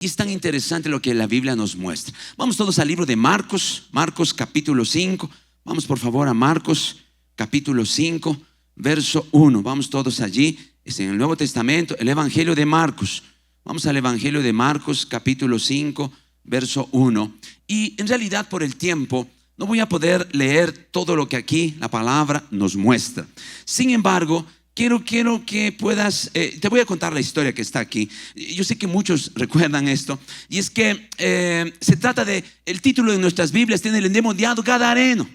Y es tan interesante lo que la Biblia nos muestra. Vamos todos al libro de Marcos, Marcos capítulo 5. Vamos por favor a Marcos capítulo 5, verso 1. Vamos todos allí. Es en el Nuevo Testamento, el Evangelio de Marcos. Vamos al Evangelio de Marcos capítulo 5, verso 1. Y en realidad por el tiempo no voy a poder leer todo lo que aquí la palabra nos muestra. Sin embargo, quiero que puedas, te voy a contar la historia que está aquí. Yo sé que muchos recuerdan esto. Y es que se trata de, el título de nuestras Biblias tiene el endemoniado Gadareno.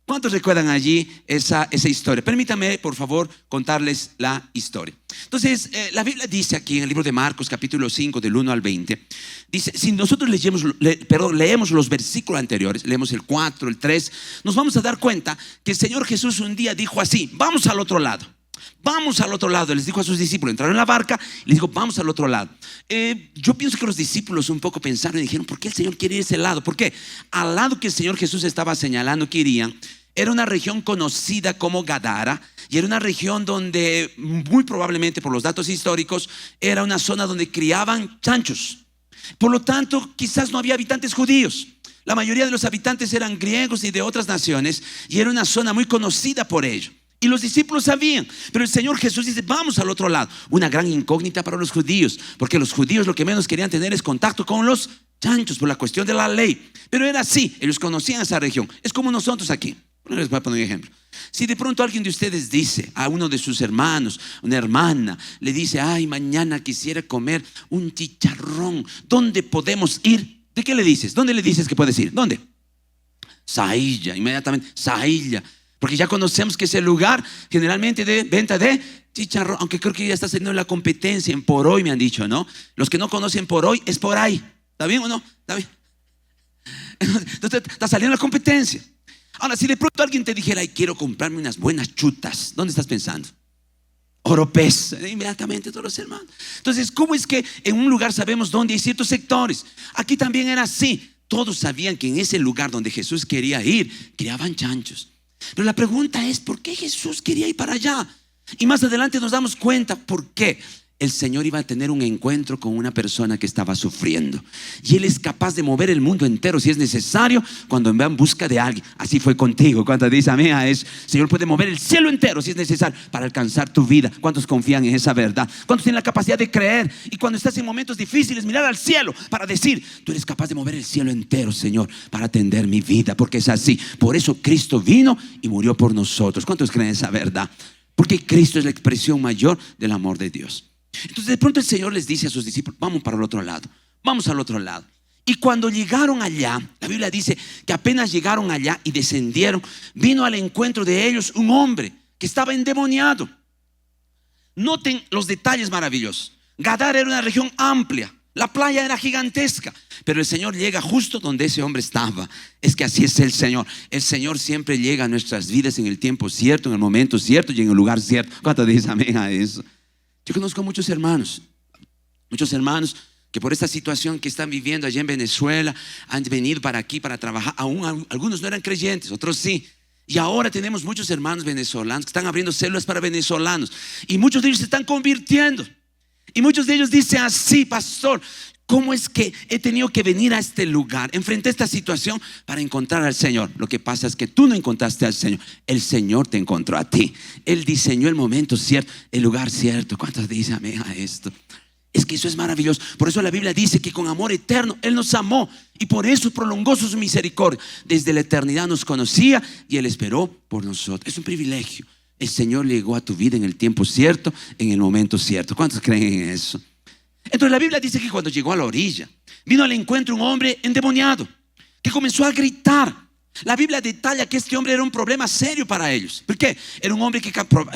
¿Cuántos recuerdan allí esa historia? Permítame, por favor, contarles la historia. Entonces, la Biblia dice aquí en el libro de Marcos, capítulo 5, del 1 al 20, dice, si nosotros leemos los versículos anteriores, leemos el 4, el 3, nos vamos a dar cuenta que el Señor Jesús un día dijo así: vamos al otro lado. Vamos al otro lado, les dijo a sus discípulos. Entraron en la barca y les dijo: vamos al otro lado. Yo pienso que los discípulos un poco pensaron y dijeron: ¿por qué el Señor quiere ir a ese lado? ¿Por qué? Al lado que el Señor Jesús estaba señalando que irían era una región conocida como Gadara, y era una región donde muy probablemente, por los datos históricos, era una zona donde criaban chanchos. Por lo tanto, quizás no había habitantes judíos. La mayoría de los habitantes eran griegos y de otras naciones, y era una zona muy conocida por ello. Y los discípulos sabían, pero el Señor Jesús dice: vamos al otro lado. Una gran incógnita para los judíos, porque los judíos lo que menos querían tener es contacto con los chanchos por la cuestión de la ley. Pero era así, ellos conocían esa región. Es como nosotros aquí. Les voy a poner un ejemplo. Si de pronto alguien de ustedes dice a uno de sus hermanos, una hermana, le dice: ay, mañana quisiera comer un chicharrón, ¿dónde podemos ir? ¿De qué le dices? ¿Dónde le dices que puedes ir? ¿Dónde? Sailla, inmediatamente, Sailla. Porque ya conocemos que es el lugar generalmente de venta de chicharrón. Aunque creo que ya está saliendo la competencia en por hoy, me han dicho, ¿no? Los que no conocen por hoy, es por ahí. ¿Está bien o no? ¿Está bien? Entonces está saliendo la competencia. Ahora, si de pronto alguien te dijera: ay, quiero comprarme unas buenas chutas, ¿dónde estás pensando? Oropés, inmediatamente todos los hermanos. Entonces, ¿cómo es que en un lugar sabemos dónde hay ciertos sectores? Aquí también era así. Todos sabían que en ese lugar donde Jesús quería ir, criaban chanchos. Pero la pregunta es: ¿por qué Jesús quería ir para allá? Y más adelante nos damos cuenta por qué. El Señor iba a tener un encuentro con una persona que estaba sufriendo, y Él es capaz de mover el mundo entero si es necesario, cuando va en busca de alguien. Así fue contigo. ¿Cuántos dicen amén a eso? El Señor puede mover el cielo entero si es necesario para alcanzar tu vida. ¿Cuántos confían en esa verdad? ¿Cuántos tienen la capacidad de creer? Y cuando estás en momentos difíciles, mirar al cielo para decir: tú eres capaz de mover el cielo entero, Señor, para atender mi vida, porque es así. Por eso Cristo vino y murió por nosotros. ¿Cuántos creen esa verdad? Porque Cristo es la expresión mayor del amor de Dios. Entonces de pronto el Señor les dice a sus discípulos: vamos para el otro lado, vamos al otro lado. Y cuando llegaron allá, la Biblia dice que apenas llegaron allá y descendieron, vino al encuentro de ellos un hombre que estaba endemoniado. Noten los detalles maravillosos. Gadara era una región amplia, la playa era gigantesca, pero el Señor llega justo donde ese hombre estaba. Es que así es el Señor. El Señor siempre llega a nuestras vidas en el tiempo cierto, en el momento cierto y en el lugar cierto. ¿Cuánto dicen amén a eso? Yo conozco muchos hermanos que por esta situación que están viviendo allá en Venezuela han venido para aquí para trabajar. Aún algunos no eran creyentes, otros sí. Y ahora tenemos muchos hermanos venezolanos que están abriendo células para venezolanos, y muchos de ellos se están convirtiendo. Y muchos de ellos dicen así: pastor, ¿cómo es que he tenido que venir a este lugar, enfrenté esta situación para encontrar al Señor? Lo que pasa es que tú no encontraste al Señor, el Señor te encontró a ti. Él diseñó el momento cierto, el lugar cierto. ¿Cuántos dicen amén a esto? Es que eso es maravilloso. Por eso la Biblia dice que con amor eterno Él nos amó, y por eso prolongó su misericordia. Desde la eternidad nos conocía y Él esperó por nosotros. Es un privilegio. El Señor llegó a tu vida en el tiempo cierto, en el momento cierto. ¿Cuántos creen en eso? Entonces la Biblia dice que cuando llegó a la orilla, vino al encuentro un hombre endemoniado que comenzó a gritar. La Biblia detalla que este hombre era un problema serio para ellos. ¿Por qué? Era un hombre que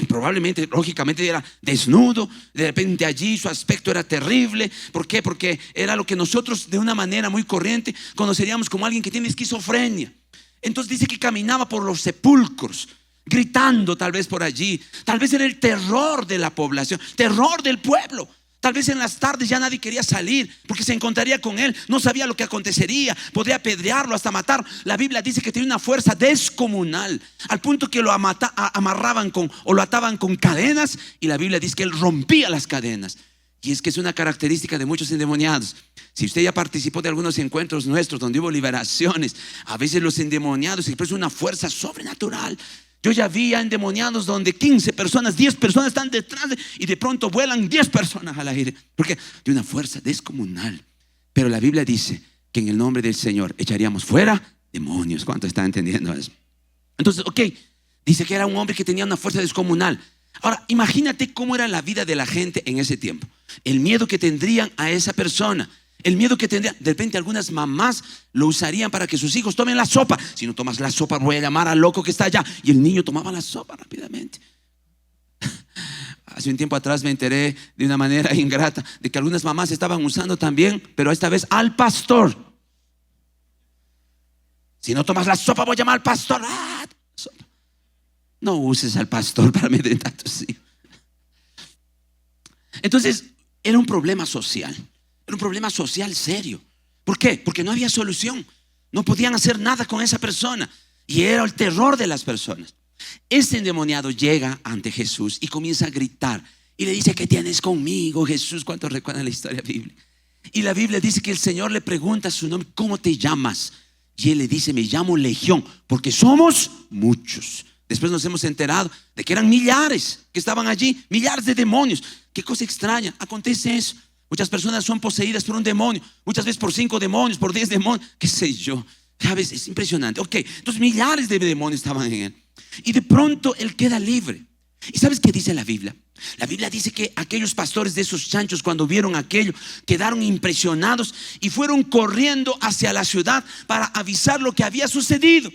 probablemente, lógicamente, era desnudo. De repente allí su aspecto era terrible. ¿Por qué? Porque era lo que nosotros de una manera muy corriente conoceríamos como alguien que tiene esquizofrenia. Entonces dice que caminaba por los sepulcros, gritando tal vez por allí. Tal vez era el terror de la población, terror del pueblo. Tal vez en las tardes ya nadie quería salir porque se encontraría con él, no sabía lo que acontecería, podría apedrearlo, hasta matar. La Biblia dice que tenía una fuerza descomunal, al punto que lo amarraban o lo ataban con cadenas, y la Biblia dice que él rompía las cadenas. Y es que es una característica de muchos endemoniados. Si usted ya participó de algunos encuentros nuestros donde hubo liberaciones, a veces los endemoniados expresan una fuerza sobrenatural. Yo ya vi a endemoniados donde 15 personas, 10 personas están detrás y de pronto vuelan 10 personas al aire. Porque de una fuerza descomunal. Pero la Biblia dice que en el nombre del Señor echaríamos fuera demonios. ¿Cuánto están entendiendo eso? Entonces, dice que era un hombre que tenía una fuerza descomunal. Ahora, imagínate cómo era la vida de la gente en ese tiempo. El miedo que tendrían a esa persona. El miedo que tendrían. De repente algunas mamás lo usarían para que sus hijos tomen la sopa. Si no tomas la sopa, voy a llamar al loco que está allá. Y el niño tomaba la sopa rápidamente. Hace un tiempo atrás me enteré de una manera ingrata de que algunas mamás estaban usando también, pero esta vez al pastor. Si no tomas la sopa, voy a llamar al pastor. No uses al pastor para amedrentar a tus hijos. Entonces, era un problema social. Era un problema social serio. ¿Por qué? Porque no había solución. No podían hacer nada con esa persona. Y era el terror de las personas. Este endemoniado llega ante Jesús y comienza a gritar. Y le dice: ¿qué tienes conmigo, Jesús? ¿Cuántos recuerdan la historia bíblica? Y la Biblia dice que el Señor le pregunta su nombre: ¿cómo te llamas? Y él le dice: me llamo Legión, porque somos muchos. Después nos hemos enterado de que eran millares que estaban allí, millares de demonios. Qué cosa extraña, acontece eso. Muchas personas son poseídas por un demonio, muchas veces por 5 demonios, por 10 demonios, qué sé yo. ¿Sabes? Es impresionante. Entonces millares de demonios estaban en él. Y de pronto él queda libre. ¿Y sabes qué dice la Biblia? La Biblia dice que aquellos pastores de esos chanchos, cuando vieron aquello, quedaron impresionados y fueron corriendo hacia la ciudad para avisar lo que había sucedido.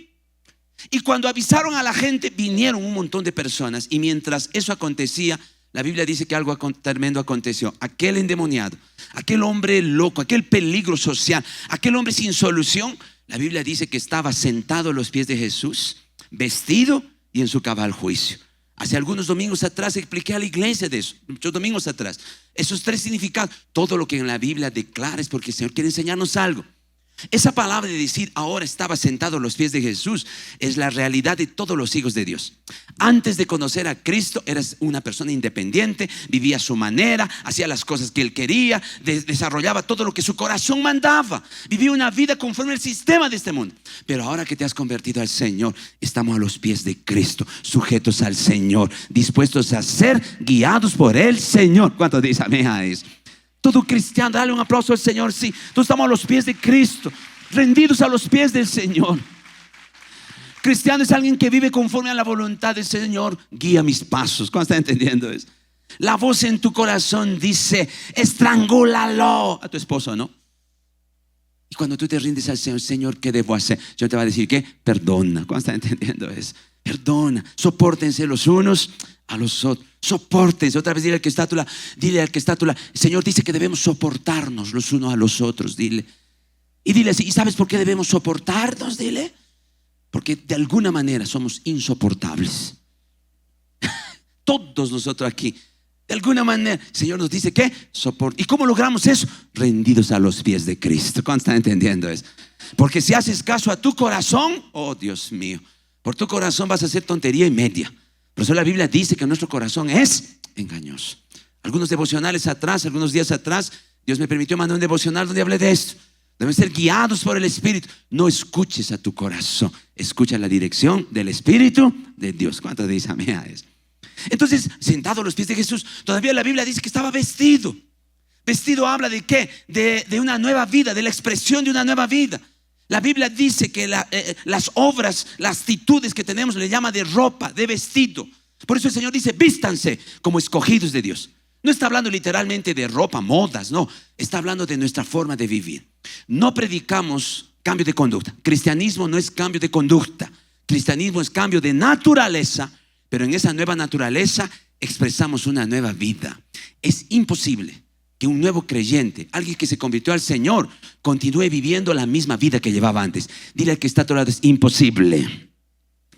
Y cuando avisaron a la gente, vinieron un montón de personas. Y mientras eso acontecía, la Biblia dice que algo tremendo aconteció. Aquel endemoniado, aquel hombre loco, aquel peligro social, aquel hombre sin solución, la Biblia dice que estaba sentado a los pies de Jesús, vestido y en su cabal juicio. Hace algunos domingos atrás expliqué a la iglesia de eso, muchos domingos atrás. Esos 3 significados. Todo lo que en la Biblia declara es porque el Señor quiere enseñarnos algo. Esa palabra de decir ahora estaba sentado a los pies de Jesús es la realidad de todos los hijos de Dios. Antes de conocer a Cristo eras una persona independiente, vivía a su manera, hacía las cosas que él quería, desarrollaba todo lo que su corazón mandaba, vivía una vida conforme al sistema de este mundo. Pero ahora que te has convertido al Señor, estamos a los pies de Cristo, sujetos al Señor, dispuestos a ser guiados por el Señor. ¿Cuántos dicen amén a eso? Todo cristiano, dale un aplauso al Señor. Sí, todos estamos a los pies de Cristo, rendidos a los pies del Señor. Cristiano es alguien que vive conforme a la voluntad del Señor. Guía mis pasos. ¿Cómo están entendiendo eso? La voz en tu corazón dice: estrangúlalo a tu esposo, ¿no? Y cuando tú te rindes al Señor: Señor, ¿qué debo hacer? Yo te va a decir que perdona. ¿Cómo están entendiendo eso? Perdona, sopórtense los unos a los otros. Sopórtense. Otra vez dile al que está a tu lado, el Señor dice que debemos soportarnos los unos a los otros. Dile. Y dile así: ¿y sabes por qué debemos soportarnos? Dile: porque de alguna manera somos insoportables. Todos nosotros aquí, de alguna manera, el Señor nos dice que soporta. ¿Y cómo logramos eso? Rendidos a los pies de Cristo. ¿Cuántos están entendiendo eso? Porque si haces caso a tu corazón, oh Dios mío, por tu corazón vas a hacer tontería y media. Por eso la Biblia dice que nuestro corazón es engañoso. Algunos devocionales atrás, algunos días atrás, Dios me permitió mandar un devocional donde hablé de esto. Deben ser guiados por el Espíritu. No escuches a tu corazón, escucha la dirección del Espíritu de Dios. ¿Cuántos dicen amén a eso? Entonces, sentado a los pies de Jesús, todavía la Biblia dice que estaba vestido. Vestido habla de ¿qué? De una nueva vida, de la expresión de una nueva vida. La Biblia dice que las obras, las actitudes que tenemos le llama de ropa, de vestido. Por eso el Señor dice: vístanse como escogidos de Dios. No está hablando literalmente de ropa, modas, no. Está hablando de nuestra forma de vivir. No predicamos cambio de conducta. Cristianismo no es cambio de conducta. Cristianismo es cambio de naturaleza. Pero en esa nueva naturaleza expresamos una nueva vida. Es imposible que un nuevo creyente, alguien que se convirtió al Señor, continúe viviendo la misma vida que llevaba antes. Dile al que está a tu lado: es imposible.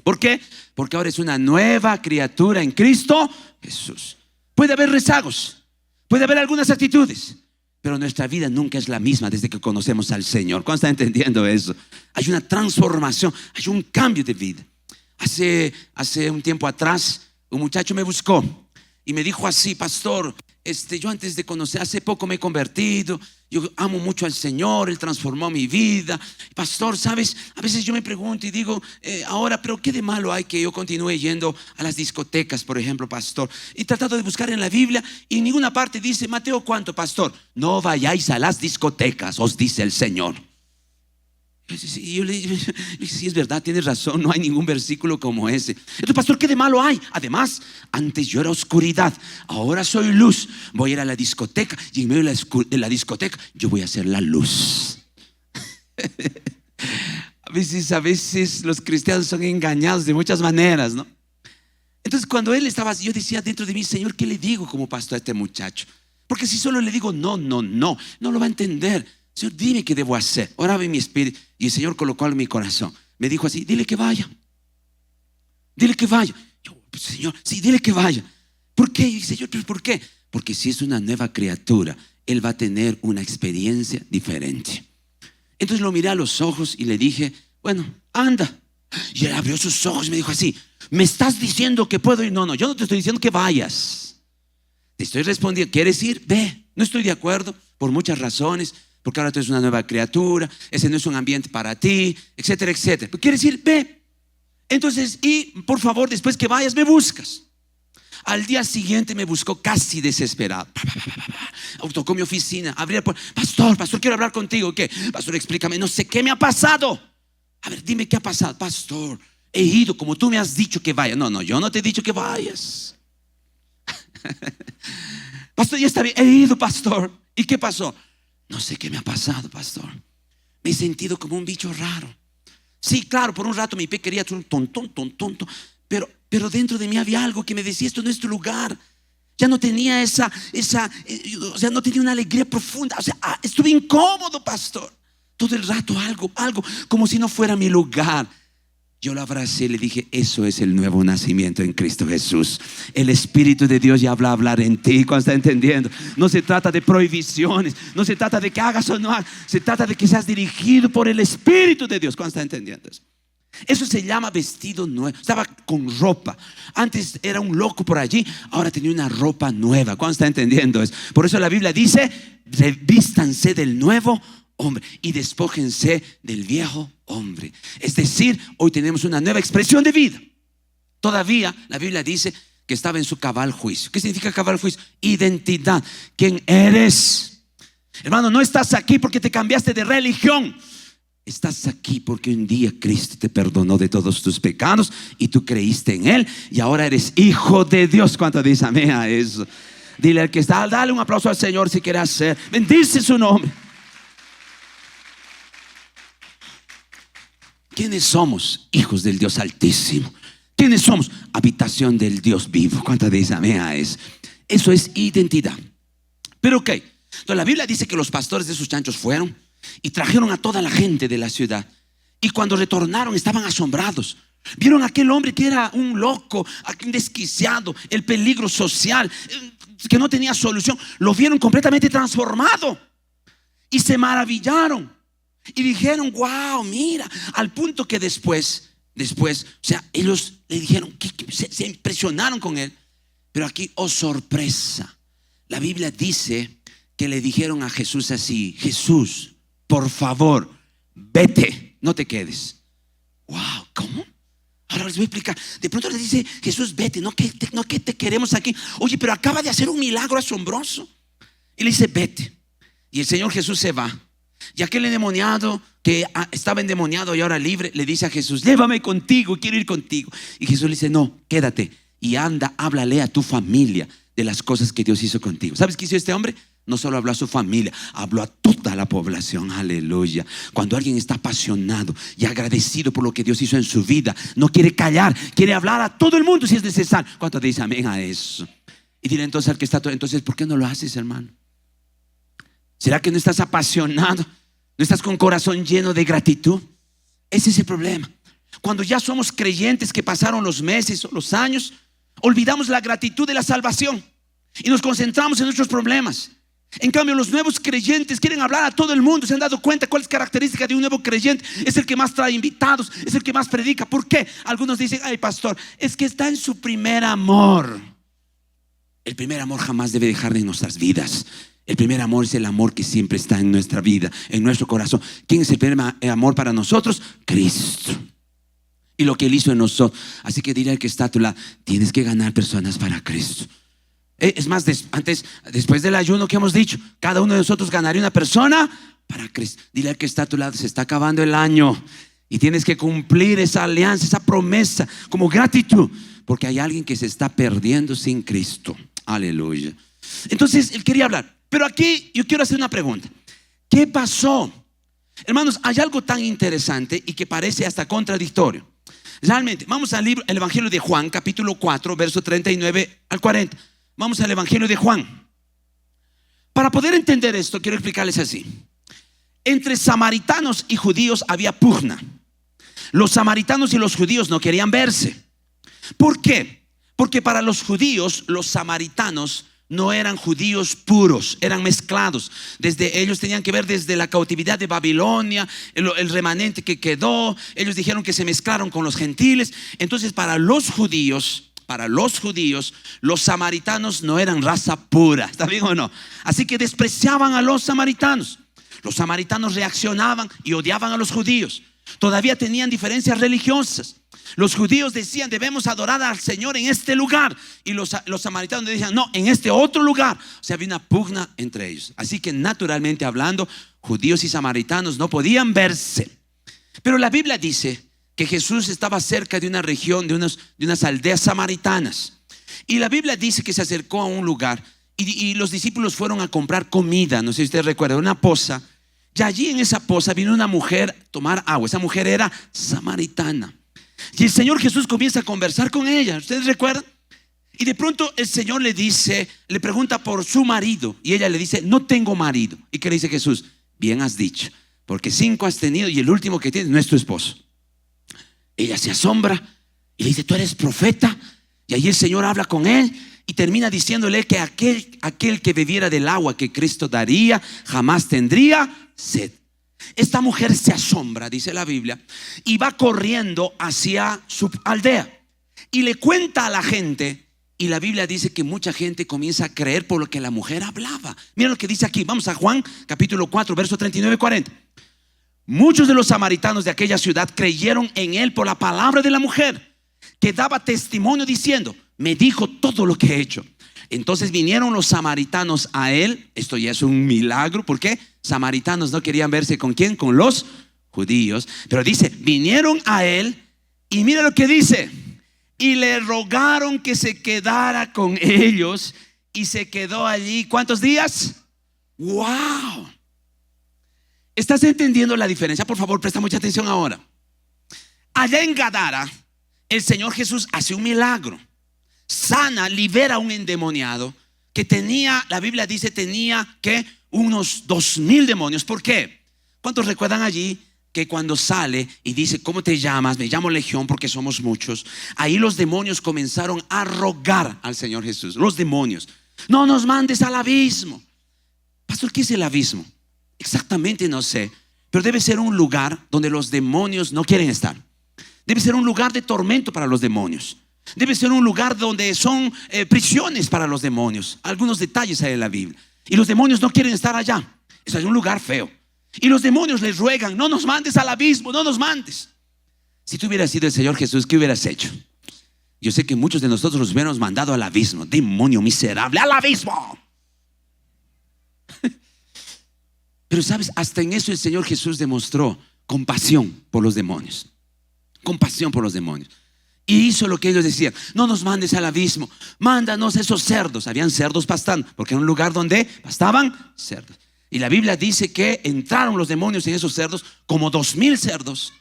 ¿Por qué? Porque ahora es una nueva criatura en Cristo Jesús. Puede haber rezagos, puede haber algunas actitudes, pero nuestra vida nunca es la misma desde que conocemos al Señor. ¿Cuándo están entendiendo eso? Hay una transformación, hay un cambio de vida. Hace un tiempo atrás un muchacho me buscó y me dijo así: pastor, yo antes de conocer, hace poco me he convertido, yo amo mucho al Señor, Él transformó mi vida. Pastor, ¿sabes? A veces yo me pregunto y digo, ahora, pero ¿qué de malo hay que yo continúe yendo a las discotecas, por ejemplo, pastor? Y tratado de buscar en la Biblia y en ninguna parte dice, Mateo, ¿cuánto, pastor? No vayáis a las discotecas, os dice el Señor. Y yo le dije, sí, es verdad, tienes razón, no hay ningún versículo como ese. Entonces, pastor, ¿qué de malo hay? Además, antes yo era oscuridad, ahora soy luz. Voy a ir a la discoteca y en medio de la discoteca yo voy a ser la luz. A veces los cristianos son engañados de muchas maneras, ¿no? Entonces, cuando él estaba así, yo decía dentro de mí, Señor, ¿qué le digo como pastor a este muchacho? Porque si solo le digo no lo va a entender. Señor, dime qué debo hacer. Oraba en mi espíritu y el Señor colocó algo en mi corazón. Me dijo así, dile que vaya. Dile que vaya. Yo, pues, Señor, sí, dile que vaya. ¿Por qué? Y Señor, ¿pero por qué? Porque si es una nueva criatura, él va a tener una experiencia diferente. Entonces lo miré a los ojos y le dije, bueno, anda. Y él abrió sus ojos y me dijo así, ¿me estás diciendo que puedo ir? No, yo no te estoy diciendo que vayas. Te estoy respondiendo, ¿quieres ir? Ve. No estoy de acuerdo por muchas razones. Porque ahora tú eres una nueva criatura, ese no es un ambiente para ti, etcétera, etcétera. ¿Pero quieres ir? Ve. Entonces, y por favor, después que vayas, me buscas. Al día siguiente me buscó casi desesperado. Tocó mi oficina, abrí la puerta. Pastor, quiero hablar contigo. ¿Qué? Pastor, explícame, no sé qué me ha pasado. A ver, dime qué ha pasado. Pastor, he ido como tú me has dicho que vaya. No, yo no te he dicho que vayas. Pastor, ya está bien, he ido, pastor. ¿Y qué pasó? No sé qué me ha pasado, pastor. Me he sentido como un bicho raro. Sí, claro, por un rato mi pie quería ser un tonto. Pero dentro de mí había algo que me decía, esto no es tu lugar. Ya no tenía o sea, no tenía una alegría profunda. O sea, estuve incómodo, pastor. Todo el rato algo, como si no fuera mi lugar. Yo lo abracé y le dije, eso es el nuevo nacimiento en Cristo Jesús. El Espíritu de Dios ya habla a hablar en ti. ¿Cuándo está entendiendo? No se trata de prohibiciones, no se trata de que hagas o no hagas, se trata de que seas dirigido por el Espíritu de Dios. ¿Cuándo está entendiendo eso? Eso se llama vestido nuevo. Estaba con ropa. Antes era un loco por allí, ahora tenía una ropa nueva. ¿Cuándo está entendiendo eso? Por eso la Biblia dice, revístanse del nuevo hombre y despójense del viejo hombre. Es decir, hoy tenemos una nueva expresión de vida. Todavía la Biblia dice que estaba en su cabal juicio. ¿Qué significa cabal juicio? Identidad. ¿Quién eres? Hermano, no estás aquí porque te cambiaste de religión. Estás aquí porque un día Cristo te perdonó de todos tus pecados y tú creíste en Él y ahora eres hijo de Dios. ¿Cuánto dice amén a eso? Dile al que está, dale un aplauso al Señor si quiere hacer. Bendice su nombre. ¿Quiénes somos? Hijos del Dios Altísimo. ¿Quiénes somos? Habitación del Dios vivo. ¿Cuánto dice amén a eso? Eso es identidad. Pero ok, entonces la Biblia dice que los pastores de sus chanchos fueron y trajeron a toda la gente de la ciudad. Y cuando retornaron estaban asombrados. Vieron a aquel hombre que era un loco, un desquiciado, el peligro social, que no tenía solución. Lo vieron completamente transformado y se maravillaron. Y dijeron, wow, mira, al punto que después, o sea, ellos le dijeron, se impresionaron con él. Pero aquí, oh sorpresa, la Biblia dice que le dijeron a Jesús así, Jesús, por favor, vete, no te quedes. Wow, ¿cómo? Ahora les voy a explicar. De pronto le dice Jesús, vete, no que te queremos aquí. Oye, pero acaba de hacer un milagro asombroso. Y le dice, vete. Y el Señor Jesús se va. Y aquel endemoniado que estaba endemoniado y ahora libre le dice a Jesús, llévame contigo, quiero ir contigo. Y Jesús le dice, no, quédate y anda, háblale a tu familia de las cosas que Dios hizo contigo. ¿Sabes qué hizo este hombre? No solo habló a su familia, habló a toda la población. Aleluya. Cuando alguien está apasionado y agradecido por lo que Dios hizo en su vida, no quiere callar, quiere hablar a todo el mundo si es necesario. ¿Cuántos dicen amén a eso? Y dile entonces al que está, entonces, ¿por qué no lo haces, hermano? ¿Será que no estás apasionado? ¿No estás con corazón lleno de gratitud? Ese es el problema. Cuando ya somos creyentes que pasaron los meses o los años, olvidamos la gratitud de la salvación y nos concentramos en nuestros problemas. En cambio, los nuevos creyentes quieren hablar a todo el mundo. ¿Se han dado cuenta cuál es la característica de un nuevo creyente? Es el que más trae invitados, es el que más predica. ¿Por qué? Algunos dicen, ay pastor, es que está en su primer amor. El primer amor jamás debe dejar de nuestras vidas. El primer amor es el amor que siempre está en nuestra vida, en nuestro corazón. ¿Quién es el primer amor para nosotros? Cristo. Y lo que Él hizo en nosotros. Así que dile al que está a tu lado: tienes que ganar personas para Cristo. Es más, después del ayuno que hemos dicho, cada uno de nosotros ganaría una persona para Cristo. Dile al que está a tu lado: se está acabando el año y tienes que cumplir esa alianza, esa promesa, como gratitud, porque hay alguien que se está perdiendo sin Cristo. Aleluya. Entonces Él quería hablar. Pero aquí yo quiero hacer una pregunta. ¿Qué pasó? Hermanos, hay algo tan interesante y que parece hasta contradictorio. Realmente, vamos al libro, el Evangelio de Juan, capítulo 4, verso 39 al 40. Vamos al Evangelio de Juan. Para poder entender esto, quiero explicarles así. Entre samaritanos y judíos había pugna. Los samaritanos y los judíos no querían verse. ¿Por qué? Porque para los judíos, los samaritanos no eran judíos puros, eran mezclados. Ellos tenían que ver desde la cautividad de Babilonia, el remanente que quedó. Ellos dijeron que se mezclaron con los gentiles. Entonces para los judíos, los samaritanos no eran raza pura. ¿Está bien o no? Así que despreciaban a los samaritanos. Los samaritanos reaccionaban y odiaban a los judíos. Todavía tenían diferencias religiosas. Los judíos decían: debemos adorar al Señor en este lugar. Y los samaritanos decían: no, en este otro lugar. O sea, había una pugna entre ellos. Así que naturalmente hablando, judíos y samaritanos no podían verse. Pero la Biblia dice que Jesús estaba cerca de una región, de unas aldeas samaritanas. Y la Biblia dice que se acercó a un lugar y los discípulos fueron a comprar comida. No sé si ustedes recuerdan, una poza. Y allí en esa poza vino una mujer a tomar agua. Esa mujer era samaritana. Y el Señor Jesús comienza a conversar con ella. ¿Ustedes recuerdan? Y de pronto el Señor le pregunta por su marido. Y ella le dice: no tengo marido. ¿Y qué le dice Jesús? Bien has dicho, porque 5 has tenido y el último que tienes no es tu esposo. Ella se asombra y le dice: ¿tú eres profeta? Y ahí el Señor habla con él y termina diciéndole que aquel que bebiera del agua que Cristo daría jamás tendría sed. Esta mujer se asombra, dice la Biblia, y va corriendo hacia su aldea y le cuenta a la gente. Y la Biblia dice que mucha gente comienza a creer por lo que la mujer hablaba. Mira lo que dice aquí. Vamos a Juan capítulo 4, verso 39 y 40. Muchos de los samaritanos de aquella ciudad creyeron en él por la palabra de la mujer, que daba testimonio diciendo: me dijo todo lo que he hecho. Entonces vinieron los samaritanos a él. Esto ya es un milagro. ¿Por qué? Samaritanos no querían verse ¿con quién? Con los judíos. Pero dice: vinieron a él y mira lo que dice: y le rogaron que se quedara con ellos. Y se quedó allí ¿cuántos días? ¡Wow! ¿Estás entendiendo la diferencia? Por favor, presta mucha atención ahora. Allá en Gadara, el Señor Jesús hace un milagro. Sana, libera a un endemoniado que tenía, la Biblia dice, tenía que unos 2,000 demonios. ¿Por qué? ¿Cuántos recuerdan allí que cuando sale y dice: ¿cómo te llamas? Me llamo Legión, porque somos muchos. Ahí los demonios comenzaron a rogar al Señor Jesús. Los demonios: no nos mandes al abismo. Pastor, ¿qué es el abismo? Exactamente no sé, pero debe ser un lugar donde los demonios no quieren estar. Debe ser un lugar de tormento para los demonios. Debe ser un lugar donde son prisiones para los demonios. Algunos detalles hay en la Biblia. Y los demonios no quieren estar allá. Eso es un lugar feo. Y los demonios les ruegan: no nos mandes al abismo, no nos mandes. Si tú hubieras sido el Señor Jesús, ¿qué hubieras hecho? Yo sé que muchos de nosotros los hubiéramos mandado al abismo. Demonio miserable, al abismo. Pero sabes, hasta en eso el Señor Jesús demostró compasión por los demonios. Compasión por los demonios. Y hizo lo que ellos decían: no nos mandes al abismo, mándanos esos cerdos. Habían cerdos pastando, porque era un lugar donde pastaban cerdos. Y la Biblia dice que entraron los demonios en esos cerdos, como 2,000 cerdos.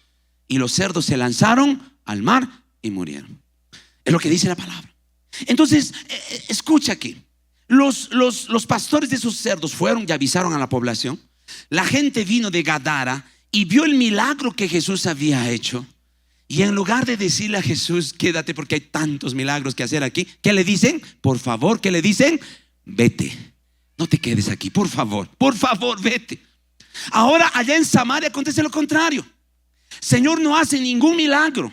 Y los cerdos se lanzaron al mar y murieron. Es lo que dice la palabra. Entonces, escucha aquí. Los pastores de esos cerdos fueron y avisaron a la población. La gente vino de Gadara y vio el milagro que Jesús había hecho. Y en lugar de decirle a Jesús: quédate porque hay tantos milagros que hacer aquí, ¿qué le dicen? Por favor, ¿qué le dicen? Vete, no te quedes aquí, por favor, vete. Ahora allá en Samaria acontece lo contrario. Señor no hace ningún milagro,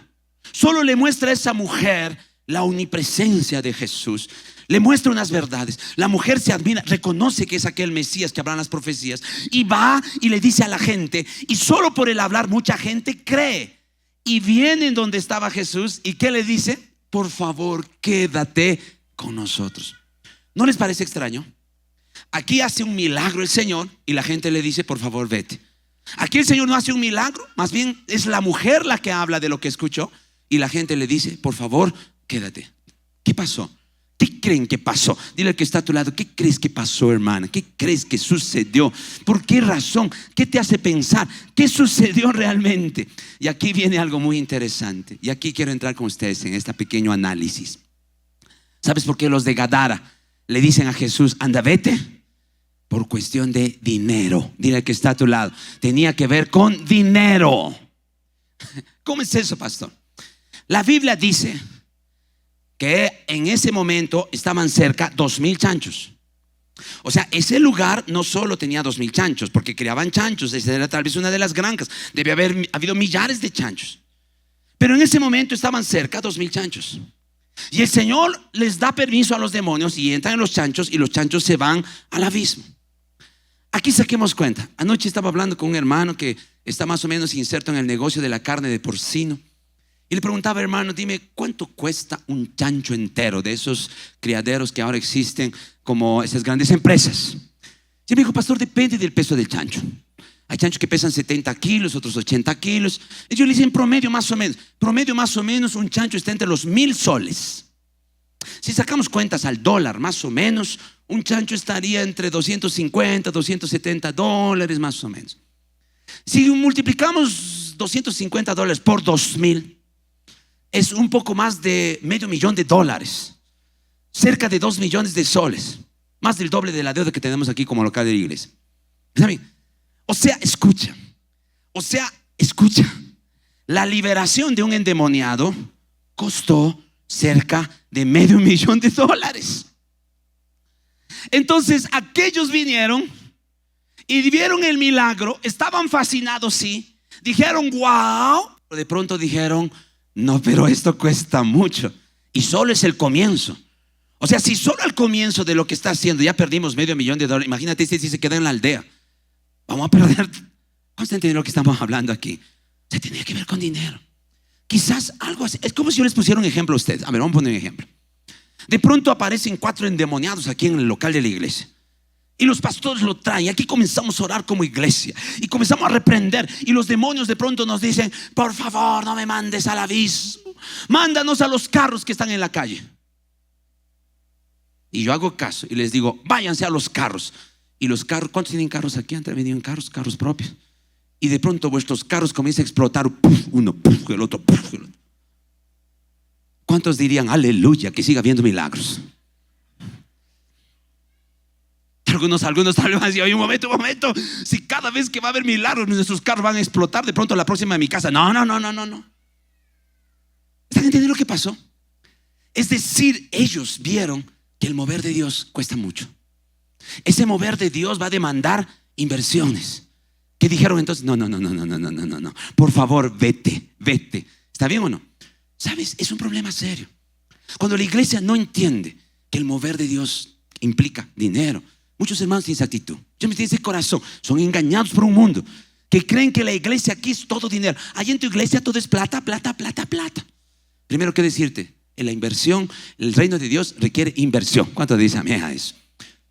solo le muestra a esa mujer la omnipresencia de Jesús. Le muestra unas verdades. La mujer se admira, reconoce que es aquel Mesías que hablan las profecías, y va y le dice a la gente, y solo por el hablar mucha gente cree. Y vienen donde estaba Jesús, y ¿qué le dice? Por favor, quédate con nosotros. ¿No les parece extraño? Aquí hace un milagro el Señor y la gente le dice, por favor, vete. Aquí el Señor no hace un milagro, más bien es la mujer la que habla de lo que escuchó, y la gente le dice, por favor, quédate. ¿Qué pasó? ¿Qué creen que pasó? Dile al que está a tu lado, ¿qué crees que pasó, hermana? ¿Qué crees que sucedió? ¿Por qué razón? ¿Qué te hace pensar? ¿Qué sucedió realmente? Y aquí viene algo muy interesante. Y aquí quiero entrar con ustedes en este pequeño análisis. ¿Sabes por qué los de Gadara le dicen a Jesús, anda, vete? Por cuestión de dinero. Dile al que está a tu lado, tenía que ver con dinero. ¿Cómo es eso, pastor? La Biblia dice que en ese momento estaban cerca 2,000 chanchos. O sea, ese lugar no solo tenía 2,000 chanchos, porque criaban chanchos. Esa era tal vez una de las granjas. Debe haber habido millares de chanchos. Pero en ese momento estaban cerca 2,000 chanchos. Y el Señor les da permiso a los demonios y entran en los chanchos, y los chanchos se van al abismo. Aquí saquemos cuenta. Anoche estaba hablando con un hermano que está más o menos inserto en el negocio de la carne de porcino. Y le preguntaba, hermano, dime, ¿cuánto cuesta un chancho entero de esos criaderos que ahora existen como esas grandes empresas? Y me dijo, pastor, depende del peso del chancho. Hay chanchos que pesan 70 kilos, otros 80 kilos. Y yo le dije, en promedio más o menos un chancho está entre los 1,000 soles. Si sacamos cuentas al dólar, más o menos, un chancho estaría entre 250, 270 dólares más o menos. Si multiplicamos $250 por 2,000, es un poco más de $500,000, cerca de 2 millones de soles, más del doble de la deuda que tenemos aquí como local de la iglesia. ¿Saben? O sea, escucha, la liberación de un endemoniado costó cerca de $500,000. Entonces aquellos vinieron y vieron el milagro, estaban fascinados, sí, dijeron wow, pero de pronto dijeron, no, pero esto cuesta mucho. Y solo es el comienzo. O sea, si solo al comienzo de lo que está haciendo ya perdimos $500,000, imagínate si se queda en la aldea. Vamos a perder. ¿Cómo está entendiendo lo que estamos hablando aquí? Se tenía que ver con dinero. Quizás algo así. Es como si yo les pusiera un ejemplo a ustedes. A ver, vamos a poner un ejemplo. De pronto aparecen 4 endemoniados aquí en el local de la iglesia, y los pastores lo traen. Aquí comenzamos a orar como iglesia y comenzamos a reprender, y los demonios de pronto nos dicen, por favor, no me mandes al abismo, mándanos a los carros que están en la calle. Y yo hago caso y les digo, váyanse a los carros. Y los carros, ¿cuántos tienen carros aquí? Han venido en carros propios. Y de pronto vuestros carros comienzan a explotar, uno, el otro, el otro. ¿Cuántos dirían aleluya, que siga habiendo milagros? Algunos tal vez van a decir, oye, un momento, si cada vez que va a haber milagros nuestros carros van a explotar, de pronto la próxima de mi casa. No. ¿Están entendiendo lo que pasó? Es decir, ellos vieron que el mover de Dios cuesta mucho. Ese mover de Dios va a demandar inversiones. ¿Qué dijeron entonces? No, por favor, vete. ¿Está bien o no? ¿Sabes? Es un problema serio. Cuando la iglesia no entiende que el mover de Dios implica dinero, muchos hermanos tienen esa actitud, tienen ese corazón, son engañados por un mundo que creen que la iglesia aquí es todo dinero. Allí en tu iglesia todo es plata. Primero que decirte, en la inversión, el reino de Dios requiere inversión. ¿Cuánto dicen amén a eso?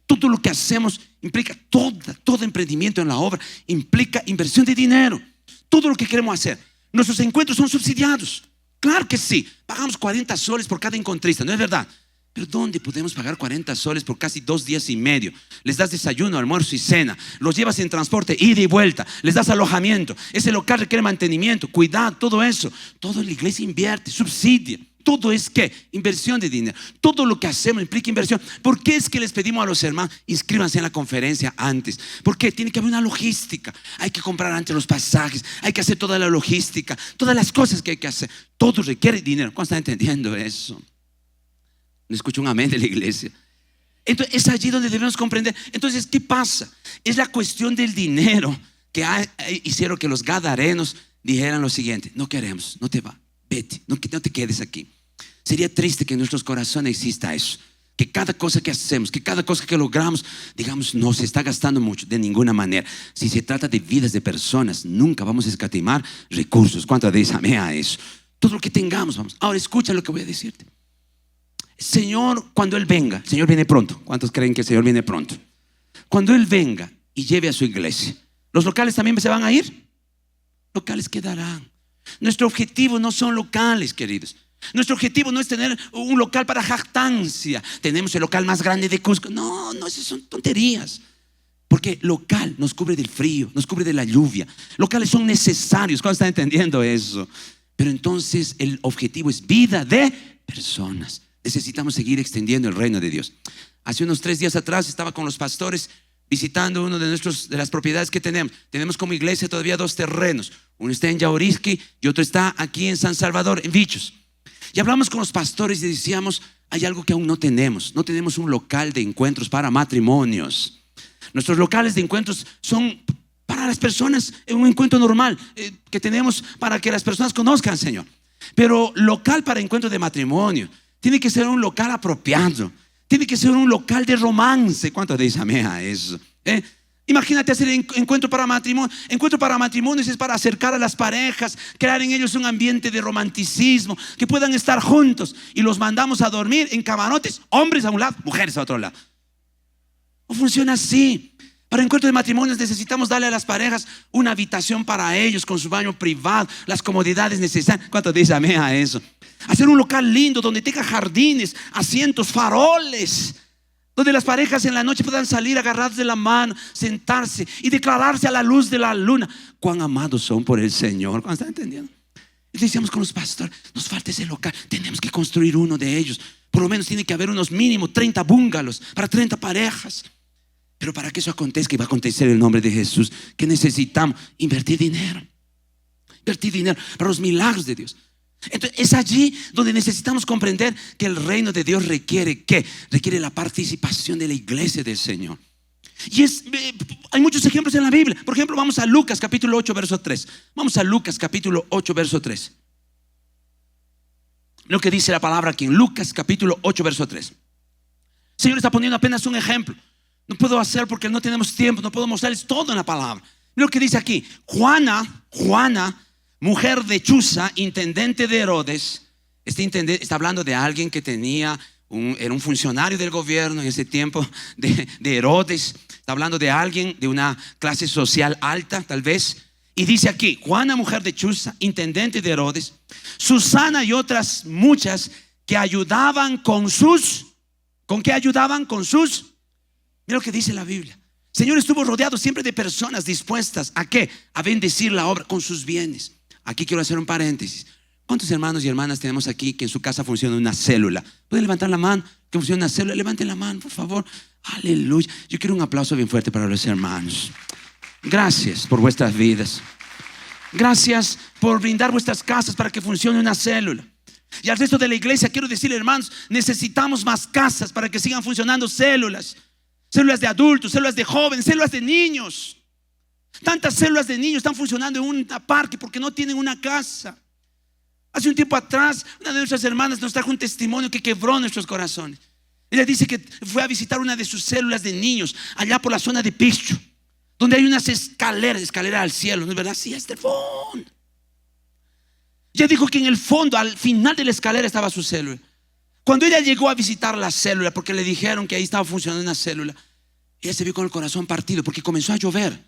Todo lo que hacemos implica, todo emprendimiento en la obra implica inversión de dinero. Todo lo que queremos hacer, nuestros encuentros son subsidiados. Claro que sí, pagamos 40 soles por cada encontrista, ¿no es verdad? Pero ¿dónde podemos pagar 40 soles por casi 2 días y medio? Les das desayuno, almuerzo y cena, los llevas en transporte, ida y vuelta, les das alojamiento, ese local requiere mantenimiento, cuidado, todo eso. Todo la iglesia invierte, subsidia. Todo es ¿qué? Inversión de dinero. Todo lo que hacemos implica inversión. ¿Por qué es que les pedimos a los hermanos, inscríbanse en la conferencia antes? Porque tiene que haber una logística. Hay que comprar antes los pasajes, hay que hacer toda la logística, todas las cosas que hay que hacer. Todo requiere dinero. ¿Cómo están entendiendo eso? No escucho un amén de la iglesia. Entonces es allí donde debemos comprender. Entonces, ¿qué pasa? Es la cuestión del dinero que hicieron que los gadarenos dijeran lo siguiente: no queremos, no te va, vete, no te quedes aquí. Sería triste que en nuestros corazones exista eso, Que cada cosa que hacemos, que cada cosa que logramos, digamos, no se está gastando mucho, de ninguna manera. Si se trata de vidas de personas, nunca vamos a escatimar recursos. ¿Cuánto dicen amén a eso? Todo lo que tengamos, vamos. Ahora escucha lo que voy a decirte. Señor, cuando Él venga, el Señor viene pronto. ¿Cuántos creen que el Señor viene pronto? Cuando Él venga y lleve a su iglesia, ¿los locales también se van a ir? Locales quedarán. Nuestro objetivo no son locales, queridos. Nuestro objetivo no es tener un local para jactancia. Tenemos el local más grande de Cusco. No, esas son tonterías. Porque local nos cubre del frío, nos cubre de la lluvia. Locales son necesarios. ¿Cuándo están entendiendo eso? Pero entonces el objetivo es vida de personas. Necesitamos seguir extendiendo el reino de Dios. Hace unos 3 días atrás estaba con los pastores visitando uno de las propiedades que tenemos. Tenemos como iglesia todavía 2 terrenos. Uno está en Yauriski y otro está aquí en San Salvador, en Vichos. Y hablamos con los pastores y decíamos, hay algo que aún no tenemos. No tenemos un local de encuentros para matrimonios. Nuestros locales de encuentros son para las personas, un encuentro normal que tenemos para que las personas conozcan al Señor. Pero local para encuentro de matrimonio tiene que ser un local apropiado. Tiene que ser un local de romance. ¿Cuánto dicen amén a eso? Imagínate hacer encuentro para matrimonio. Encuentro para matrimonios es para acercar a las parejas, crear en ellos un ambiente de romanticismo, que puedan estar juntos. Y los mandamos a dormir en camarotes, hombres a un lado, mujeres a otro lado. No funciona así. Para encuentro de matrimonios necesitamos darle a las parejas una habitación para ellos, con su baño privado, las comodidades necesarias. ¿Cuánto dice amén a eso? Hacer un local lindo donde tenga jardines, asientos, faroles, donde las parejas en la noche puedan salir agarrados de la mano, sentarse y declararse a la luz de la luna cuán amados son por el Señor. ¿Cuándo están entendiendo? Y decíamos con los pastores, nos falta ese local, tenemos que construir uno de ellos. Por lo menos tiene que haber unos mínimo 30 bungalows para 30 parejas. Pero para que eso acontezca, y va a acontecer en el nombre de Jesús, ¿qué necesitamos? Invertir dinero. Invertir dinero para los milagros de Dios. Entonces es allí donde necesitamos comprender que el reino de Dios requiere ¿qué? Requiere la participación de la iglesia del Señor. Y hay muchos ejemplos en la Biblia. Por ejemplo, vamos a Lucas capítulo 8 verso 3. Vamos a Lucas capítulo 8 verso 3. Lo que dice la palabra aquí en Lucas capítulo 8 verso 3. El Señor está poniendo apenas un ejemplo. No puedo hacer porque no tenemos tiempo, no puedo mostrarles todo en la palabra. Mira lo que dice aquí. Juana, mujer de Chuza, intendente de Herodes. Este intendente está hablando de alguien que era un funcionario del gobierno en ese tiempo de Herodes. Está hablando de alguien de una clase social alta, tal vez. Y dice aquí, Juana, mujer de Chuza, intendente de Herodes, Susana y otras muchas que ayudaban ¿con qué ayudaban? Con sus. Mira lo que dice la Biblia. El Señor estuvo rodeado siempre de personas dispuestas ¿a qué? A bendecir la obra con sus bienes. Aquí quiero hacer un paréntesis. ¿Cuántos hermanos y hermanas tenemos aquí que en su casa funciona una célula? ¿Pueden levantar la mano? ¿Que funciona una célula? Levanten la mano, por favor. Aleluya. Yo quiero un aplauso bien fuerte para los hermanos. Gracias por vuestras vidas. Gracias por brindar vuestras casas para que funcione una célula. Y al resto de la iglesia quiero decirle, hermanos, necesitamos más casas para que sigan funcionando células. Células de adultos, células de jóvenes, células de niños. Tantas células de niños están funcionando en un parque porque no tienen una casa. Hace un tiempo atrás, una de nuestras hermanas nos trajo un testimonio que quebró nuestros corazones. Ella dice que fue a visitar una de sus células de niños allá por la zona de Picho, donde hay unas escaleras al cielo, ¿no es verdad? Sí, hasta el fondo. Ella dijo que en el fondo, al final de la escalera estaba su célula. Cuando ella llegó a visitar la célula, porque le dijeron que ahí estaba funcionando una célula, ella se vio con el corazón partido porque comenzó a llover.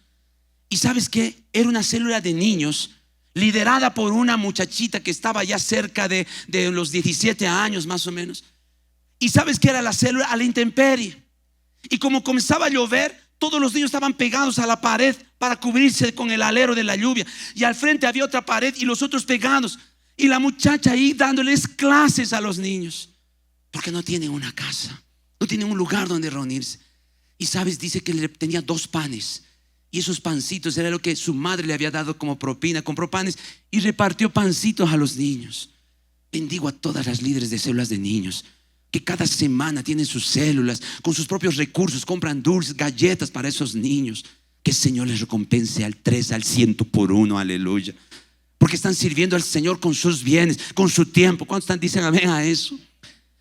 Y ¿sabes qué? Era una célula de niños liderada por una muchachita que estaba ya cerca de los 17 años más o menos. Y ¿sabes qué era la célula? A la intemperie. Y como comenzaba a llover, todos los niños estaban pegados a la pared para cubrirse con el alero de la lluvia. Y al frente había otra pared y los otros pegados. Y la muchacha ahí dándoles clases a los niños. Porque no tienen una casa, no tienen un lugar donde reunirse. Y sabes, dice que le tenía 2 panes. Y esos pancitos era lo que su madre le había dado como propina. Compró panes y repartió pancitos a los niños. Bendigo a todas las líderes de células de niños que cada semana tienen sus células con sus propios recursos, compran dulces, galletas para esos niños. Que el Señor les recompense al 3, al 100 por 1, aleluya. Porque están sirviendo al Señor con sus bienes, con su tiempo. ¿Cuántos dicen amén a eso?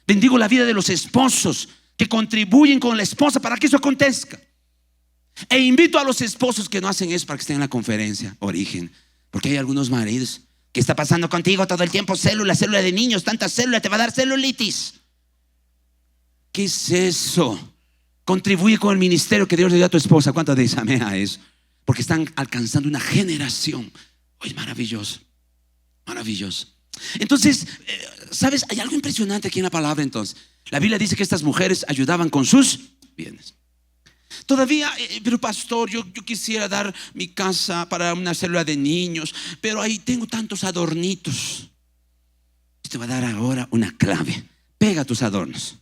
Bendigo la vida de los esposos que contribuyen con la esposa para que eso acontezca. E invito a los esposos que no hacen eso para que estén en la conferencia Origen. Porque hay algunos maridos: ¿qué está pasando contigo todo el tiempo? Célula de niños, tanta célula, te va a dar celulitis. ¿Qué es eso? Contribuye con el ministerio que Dios le dio a tu esposa. ¿Cuántos dicen amén a eso? Porque están alcanzando una generación. Oye, maravilloso, maravilloso. Entonces, ¿sabes? Hay algo impresionante aquí en la palabra. Entonces, la Biblia dice que estas mujeres ayudaban con sus bienes. Todavía, pero pastor, yo quisiera dar mi casa para una célula de niños, pero ahí tengo tantos adornitos. Te voy a dar ahora una clave: pega tus adornos.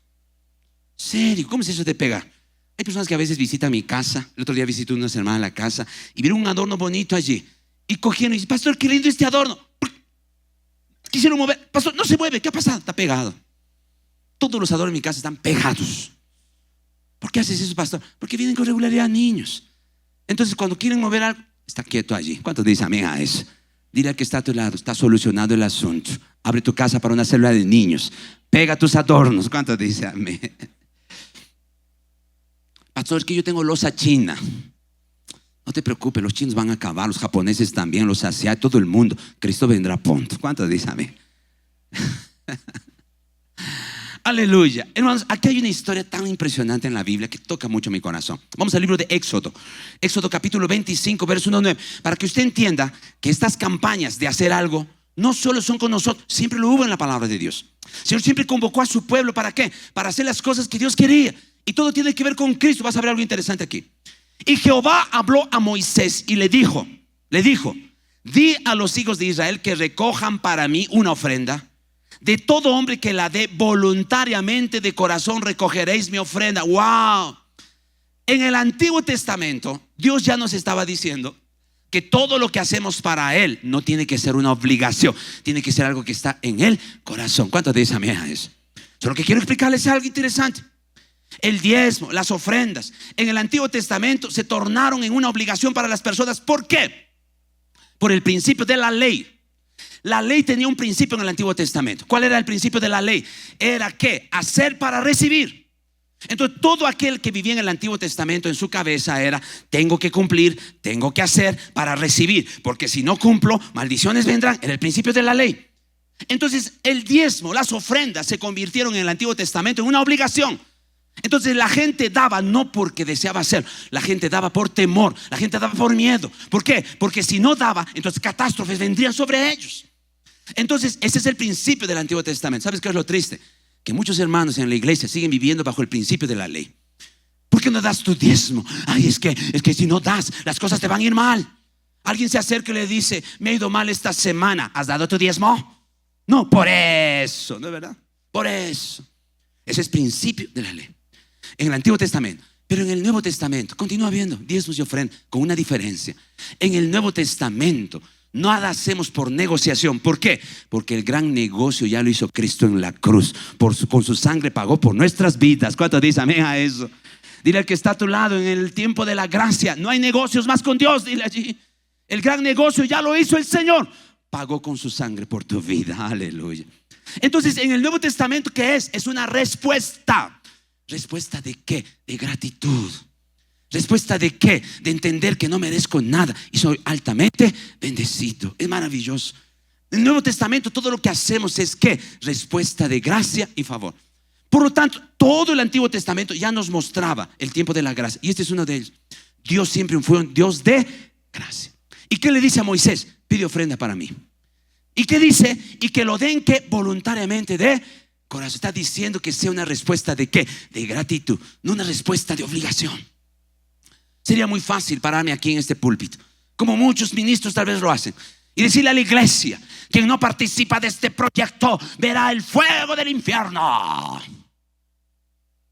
¿Serio? ¿Cómo es eso de pegar? Hay personas que a veces visitan mi casa. El otro día visité a unas hermanas en la casa y vieron un adorno bonito allí y cogieron y dicen: pastor, qué lindo este adorno. Quisieron mover. Pastor, no se mueve. ¿Qué ha pasado? Está pegado. Todos los adornos en mi casa están pegados. ¿Por qué haces eso, pastor? Porque vienen con regularidad niños. Entonces, cuando quieren mover algo, está quieto allí. ¿Cuántos dicen amén a eso? Dile al que está a tu lado: está solucionado el asunto. Abre tu casa para una célula de niños. Pega tus adornos. ¿Cuántos dicen amén? Pastor, es que yo tengo loza china. No te preocupes, los chinos van a acabar, los japoneses también, los asiáticos, todo el mundo. Cristo vendrá pronto. ¿Cuántos dicen amén? Aleluya. Hermanos, aquí hay una historia tan impresionante en la Biblia que toca mucho mi corazón. Vamos al libro de Éxodo. Éxodo capítulo 25, verso 1 a 9. Para que usted entienda que estas campañas de hacer algo no solo son con nosotros, siempre lo hubo en la palabra de Dios. El Señor siempre convocó a su pueblo. ¿Para qué? Para hacer las cosas que Dios quería. Y todo tiene que ver con Cristo. Vas a ver algo interesante aquí. Y Jehová habló a Moisés y le dijo: di a los hijos de Israel que recojan para mí una ofrenda. De todo hombre que la dé voluntariamente de corazón recogeréis mi ofrenda. ¡Wow! En el Antiguo Testamento Dios ya nos estaba diciendo que todo lo que hacemos para Él no tiene que ser una obligación, tiene que ser algo que está en el corazón. ¿Cuántos dicen amén a eso? Solo que quiero explicarles algo interesante. El diezmo, las ofrendas en el Antiguo Testamento se tornaron en una obligación para las personas. ¿Por qué? Por el principio de la ley. La ley tenía un principio en el Antiguo Testamento. ¿Cuál era el principio de la ley? Era que hacer para recibir. Entonces todo aquel que vivía en el Antiguo Testamento, en su cabeza era: tengo que cumplir, tengo que hacer para recibir, porque si no cumplo, maldiciones vendrán. Era el principio de la ley. Entonces el diezmo, las ofrendas se convirtieron en el Antiguo Testamento en una obligación. Entonces la gente daba no porque deseaba hacer, la gente daba por temor, la gente daba por miedo. ¿Por qué? Porque si no daba, entonces catástrofes vendrían sobre ellos. Entonces ese es el principio del Antiguo Testamento. ¿Sabes qué es lo triste? Que muchos hermanos en la iglesia siguen viviendo bajo el principio de la ley. ¿Por qué no das tu diezmo? Ay, es que si no das, las cosas te van a ir mal. Alguien se acerca y le dice: me ha ido mal esta semana, ¿has dado tu diezmo? No, por eso, ¿no es verdad? Por eso. Ese es principio de la ley en el Antiguo Testamento. Pero en el Nuevo Testamento continúa habiendo diezmos y ofrendas, con una diferencia. En el Nuevo Testamento nada hacemos por negociación. ¿Por qué? Porque el gran negocio ya lo hizo Cristo en la cruz. Con su sangre pagó por nuestras vidas. ¿Cuántos dicen amén a eso? Dile al que está a tu lado: en el tiempo de la gracia no hay negocios más con Dios. Dile allí: el gran negocio ya lo hizo el Señor. Pagó con su sangre por tu vida. Aleluya. Entonces en el Nuevo Testamento, ¿qué es? Es una respuesta. ¿Respuesta de qué? De gratitud. ¿Respuesta de qué? De entender que no merezco nada y soy altamente bendecido. Es maravilloso. En el Nuevo Testamento todo lo que hacemos es ¿qué? Respuesta de gracia y favor. Por lo tanto, todo el Antiguo Testamento ya nos mostraba el tiempo de la gracia. Y este es uno de ellos. Dios siempre fue un Dios de gracia. ¿Y qué le dice a Moisés? Pide ofrenda para mí. ¿Y qué dice? Y que lo den que voluntariamente de corazón. Está diciendo que sea una respuesta de ¿qué? De gratitud, no una respuesta de obligación. Sería muy fácil pararme aquí en este púlpito, como muchos ministros tal vez lo hacen, y decirle a la iglesia: quien no participa de este proyecto verá el fuego del infierno.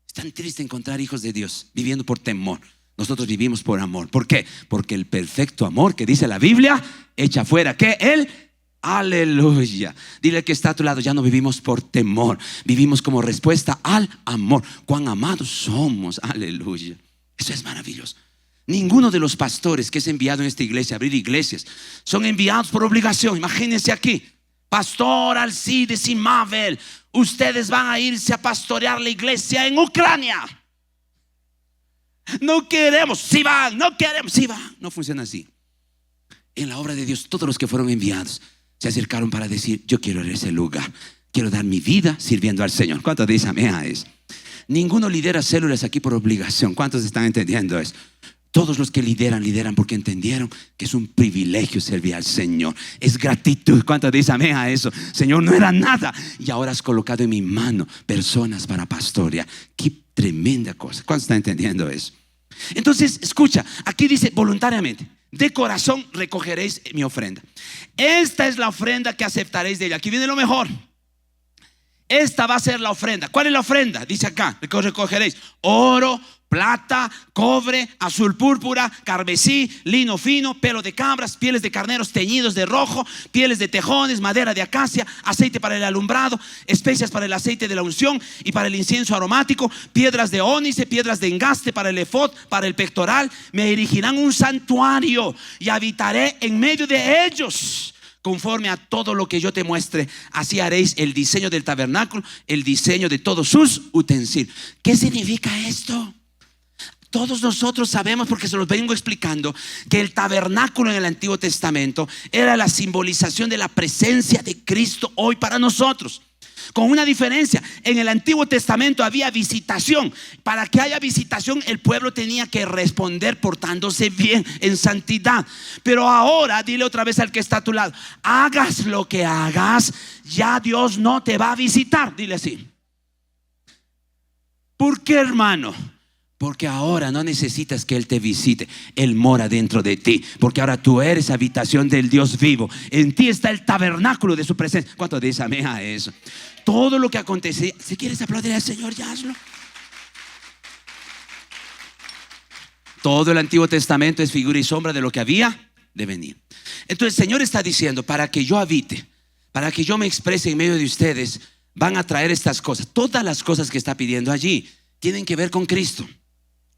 Es tan triste encontrar hijos de Dios viviendo por temor. Nosotros vivimos por amor. ¿Por qué? Porque el perfecto amor que dice la Biblia echa fuera ¿qué? Aleluya. Dile que está a tu lado: ya no vivimos por temor, vivimos como respuesta al amor. Cuán amados somos. Aleluya. Eso es maravilloso. Ninguno de los pastores que es enviado en esta iglesia a abrir iglesias son enviados por obligación. Imagínense aquí: Pastor Alcides y Mabel, ustedes van a irse a pastorear la iglesia en Ucrania. No queremos, si van, no queremos, si van. No funciona así. En la obra de Dios, todos los que fueron enviados se acercaron para decir: yo quiero ir a ese lugar, quiero dar mi vida sirviendo al Señor. ¿Cuántos dicen amén a eso? Ninguno lidera células aquí por obligación. ¿Cuántos están entendiendo eso? Todos los que lideran porque entendieron que es un privilegio servir al Señor. Es gratitud. ¿Cuántos dicen amén a eso? Señor, no era nada y ahora has colocado en mi mano personas para pastorear. Qué tremenda cosa. ¿Cuántos están entendiendo eso? Entonces, escucha, aquí dice voluntariamente: de corazón recogeréis mi ofrenda. Esta es la ofrenda que aceptaréis de ella. Aquí viene lo mejor. Esta va a ser la ofrenda. ¿Cuál es la ofrenda? Dice acá: recogeréis oro, plata, cobre, azul púrpura, carmesí, lino fino, pelo de cabras, pieles de carneros teñidos de rojo, pieles de tejones, madera de acacia, aceite para el alumbrado, especias para el aceite de la unción y para el incienso aromático, piedras de ónice, piedras de engaste para el efod, para el pectoral. Me erigirán un santuario y habitaré en medio de ellos. Conforme a todo lo que yo te muestre, así haréis el diseño del tabernáculo, el diseño de todos sus utensilios. ¿Qué significa esto? Todos nosotros sabemos, porque se los vengo explicando, que el tabernáculo en el Antiguo Testamento era la simbolización de la presencia de Cristo hoy para nosotros. Con una diferencia: en el Antiguo Testamento había visitación. Para que haya visitación, el pueblo tenía que responder portándose bien, en santidad. Pero ahora, dile otra vez al que está a tu lado: hagas lo que hagas, ya Dios no te va a visitar. Dile así. ¿Por qué, hermano? Porque ahora no necesitas que Él te visite. Él mora dentro de ti. Porque ahora tú eres habitación del Dios vivo. En ti está el tabernáculo de su presencia. ¿Cuánto dice amén a eso? Todo lo que acontece. Si quieres aplaudir al Señor, ya hazlo. Todo el Antiguo Testamento es figura y sombra de lo que había de venir. Entonces el Señor está diciendo: para que yo habite, para que yo me exprese en medio de ustedes, van a traer estas cosas. Todas las cosas que está pidiendo allí tienen que ver con Cristo.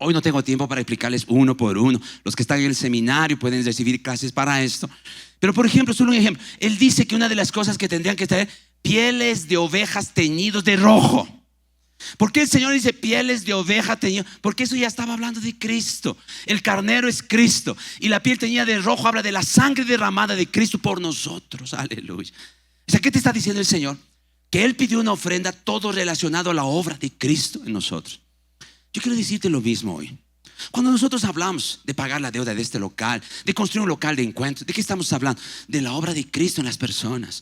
Hoy no tengo tiempo para explicarles uno por uno. Los que están en el seminario pueden recibir clases para esto. Pero por ejemplo, solo un ejemplo. Él dice que una de las cosas que tendrían que traer: pieles de ovejas teñidos de rojo. ¿Por qué el Señor dice pieles de oveja teñidas? Porque eso ya estaba hablando de Cristo. El carnero es Cristo. Y la piel teñida de rojo habla de la sangre derramada de Cristo por nosotros. Aleluya. O sea, ¿qué te está diciendo el Señor? Que Él pidió una ofrenda, todo relacionado a la obra de Cristo en nosotros. Yo quiero decirte lo mismo hoy. Cuando nosotros hablamos de pagar la deuda de este local, de construir un local de encuentro, ¿de qué estamos hablando? De la obra de Cristo en las personas.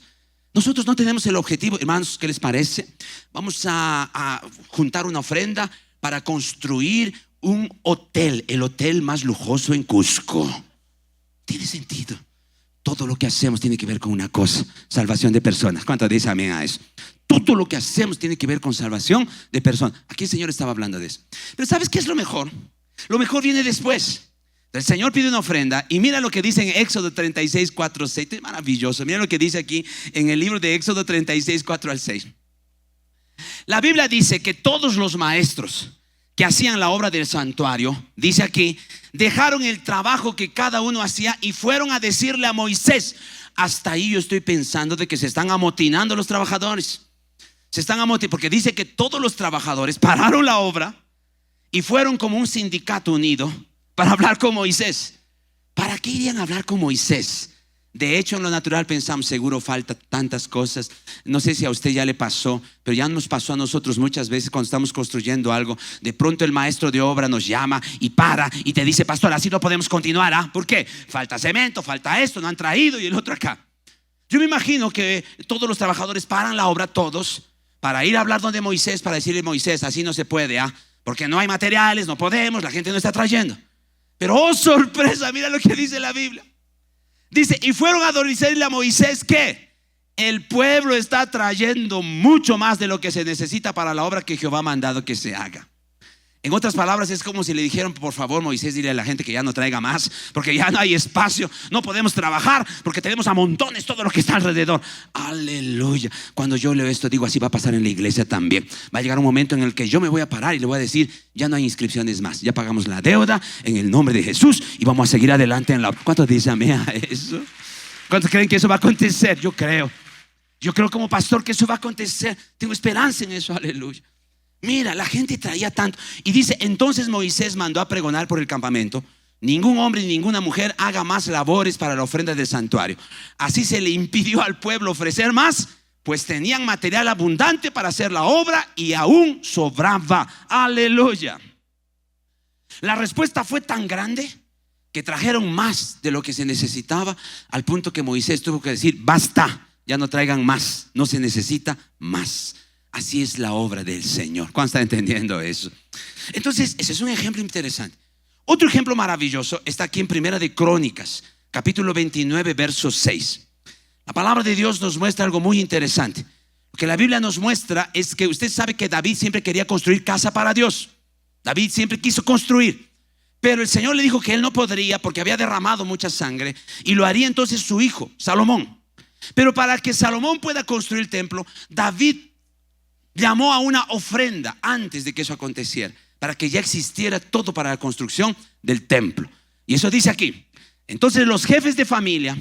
Nosotros no tenemos el objetivo, hermanos, ¿qué les parece? Vamos a juntar una ofrenda para construir un hotel, el hotel más lujoso en Cusco. Tiene sentido. Todo lo que hacemos tiene que ver con una cosa: salvación de personas. ¿Cuántos dicen amén a eso? Todo lo que hacemos tiene que ver con salvación de personas. Aquí el Señor estaba hablando de eso. Pero ¿sabes qué es lo mejor? Lo mejor viene después. El Señor pide una ofrenda y mira lo que dice en Éxodo 36, 4, 6. Es maravilloso. Mira lo que dice aquí en el libro de Éxodo 36, 4 al 6. La Biblia dice que todos los maestros que hacían la obra del santuario, dice aquí, dejaron el trabajo que cada uno hacía y fueron a decirle a Moisés. Hasta ahí yo estoy pensando de que se están amotinando los trabajadores. Se están amotinando porque dice que todos los trabajadores pararon la obra y fueron como un sindicato unido para hablar con Moisés. ¿Para qué irían a hablar con Moisés? De hecho, en lo natural pensamos: seguro falta tantas cosas. No sé si a usted ya le pasó, pero ya nos pasó a nosotros muchas veces cuando estamos construyendo algo. De pronto el maestro de obra nos llama y para y te dice: pastor, así no podemos continuar. ¿Ah? ¿Por qué? Falta cemento, falta esto, no han traído, y el otro acá. Yo me imagino que todos los trabajadores paran la obra, todos, para ir a hablar donde Moisés, para decirle: Moisés, así no se puede, porque no hay materiales, no podemos, la gente no está trayendo. Pero oh sorpresa, mira lo que dice la Biblia. Dice: y fueron a decirle a Moisés que el pueblo está trayendo mucho más de lo que se necesita para la obra que Jehová ha mandado que se haga. En otras palabras, es como si le dijeron: por favor, Moisés, dile a la gente que ya no traiga más, porque ya no hay espacio, no podemos trabajar, porque tenemos a montones todo lo que está alrededor. Aleluya. Cuando yo leo esto, digo: así va a pasar en la iglesia también. Va a llegar un momento en el que yo me voy a parar y le voy a decir: ya no hay inscripciones más, ya pagamos la deuda en el nombre de Jesús y vamos a seguir adelante en la... ¿Cuántos dicen amén a eso? ¿Cuántos creen que eso va a acontecer? Yo creo. Yo creo como pastor que eso va a acontecer. Tengo esperanza en eso, aleluya. Mira, la gente traía tanto. Y dice, entonces Moisés mandó a pregonar por el campamento: ningún hombre ni ninguna mujer haga más labores para la ofrenda del santuario. Así se le impidió al pueblo ofrecer más, pues tenían material abundante para hacer la obra y aún sobraba. Aleluya. La respuesta fue tan grande que trajeron más de lo que se necesitaba, al punto que Moisés tuvo que decir: basta, ya no traigan más, no se necesita más. Así es la obra del Señor. ¿Cuántos están entendiendo eso? Entonces, ese es un ejemplo interesante. Otro ejemplo maravilloso está aquí en Primera de Crónicas, capítulo 29, verso 6. La palabra de Dios nos muestra algo muy interesante. Lo que la Biblia nos muestra es que usted sabe que David siempre quería construir casa para Dios. David siempre quiso construir, pero el Señor le dijo que él no podría porque había derramado mucha sangre, y lo haría entonces su hijo Salomón. Pero para que Salomón pueda construir el templo, David llamó a una ofrenda antes de que eso aconteciera, para que ya existiera todo para la construcción del templo. Y eso dice aquí: entonces los jefes de familia,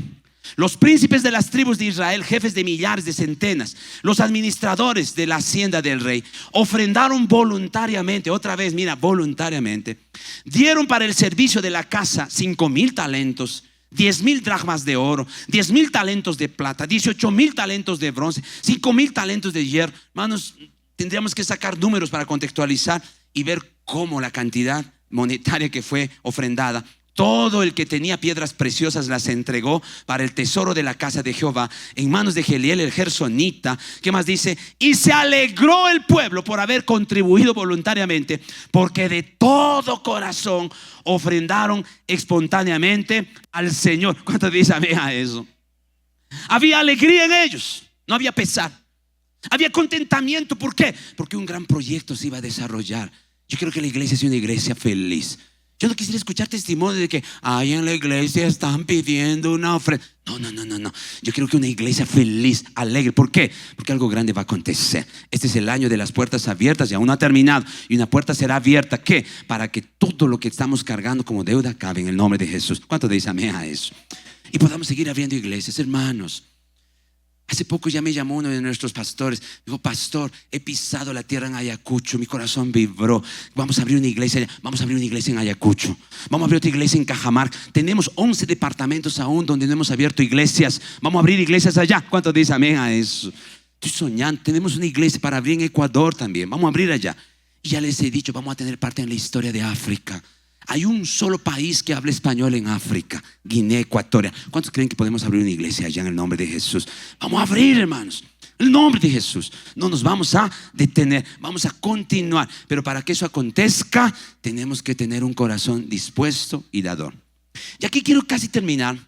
los príncipes de las tribus de Israel, jefes de millares, de centenas, los administradores de la hacienda del rey, ofrendaron voluntariamente. Otra vez, mira, voluntariamente. Dieron para el servicio de la casa 5,000 talentos, 10,000 dracmas de oro, 10,000 talentos de plata, 18,000 talentos de bronce, 5,000 talentos de hierro. Hermanos, tendríamos que sacar números para contextualizar y ver cómo la cantidad monetaria que fue ofrendada. Todo el que tenía piedras preciosas las entregó para el tesoro de la casa de Jehová en manos de Geliel el gersonita. ¿Qué más dice? Y se alegró el pueblo por haber contribuido voluntariamente, porque de todo corazón ofrendaron espontáneamente al Señor. ¿Cuánto dice amén a eso? Había alegría en ellos, no había pesar, había contentamiento. ¿Por qué? Porque un gran proyecto se iba a desarrollar. Yo creo que la iglesia es una iglesia feliz. Yo no quisiera escuchar testimonio de que ahí en la iglesia están pidiendo una ofrenda. No. Yo creo que una iglesia feliz, alegre. ¿Por qué? Porque algo grande va a acontecer. Este es el año de las puertas abiertas y aún no ha terminado. Y una puerta será abierta, ¿qué? Para que todo lo que estamos cargando como deuda acabe en el nombre de Jesús. ¿Cuánto dicen amén a eso? Y podamos seguir abriendo iglesias, hermanos. Hace poco ya me llamó uno de nuestros pastores. Dijo: pastor, he pisado la tierra en Ayacucho, mi corazón vibró. Vamos a abrir una iglesia, vamos a abrir una iglesia en Ayacucho, vamos a abrir otra iglesia en Cajamarca. Tenemos 11 departamentos aún donde no hemos abierto iglesias. Vamos a abrir iglesias allá. ¿Cuántos dicen amén a eso? Estoy soñando. Tenemos una iglesia para abrir en Ecuador también. Vamos a abrir allá. Y ya les he dicho, vamos a tener parte en la historia de África. Hay un solo país que habla español en África: Guinea Ecuatorial. ¿Cuántos creen que podemos abrir una iglesia allá en el nombre de Jesús? Vamos a abrir, hermanos, en el nombre de Jesús. No nos vamos a detener, vamos a continuar. Pero para que eso acontezca, tenemos que tener un corazón dispuesto y dador. Y aquí quiero casi terminar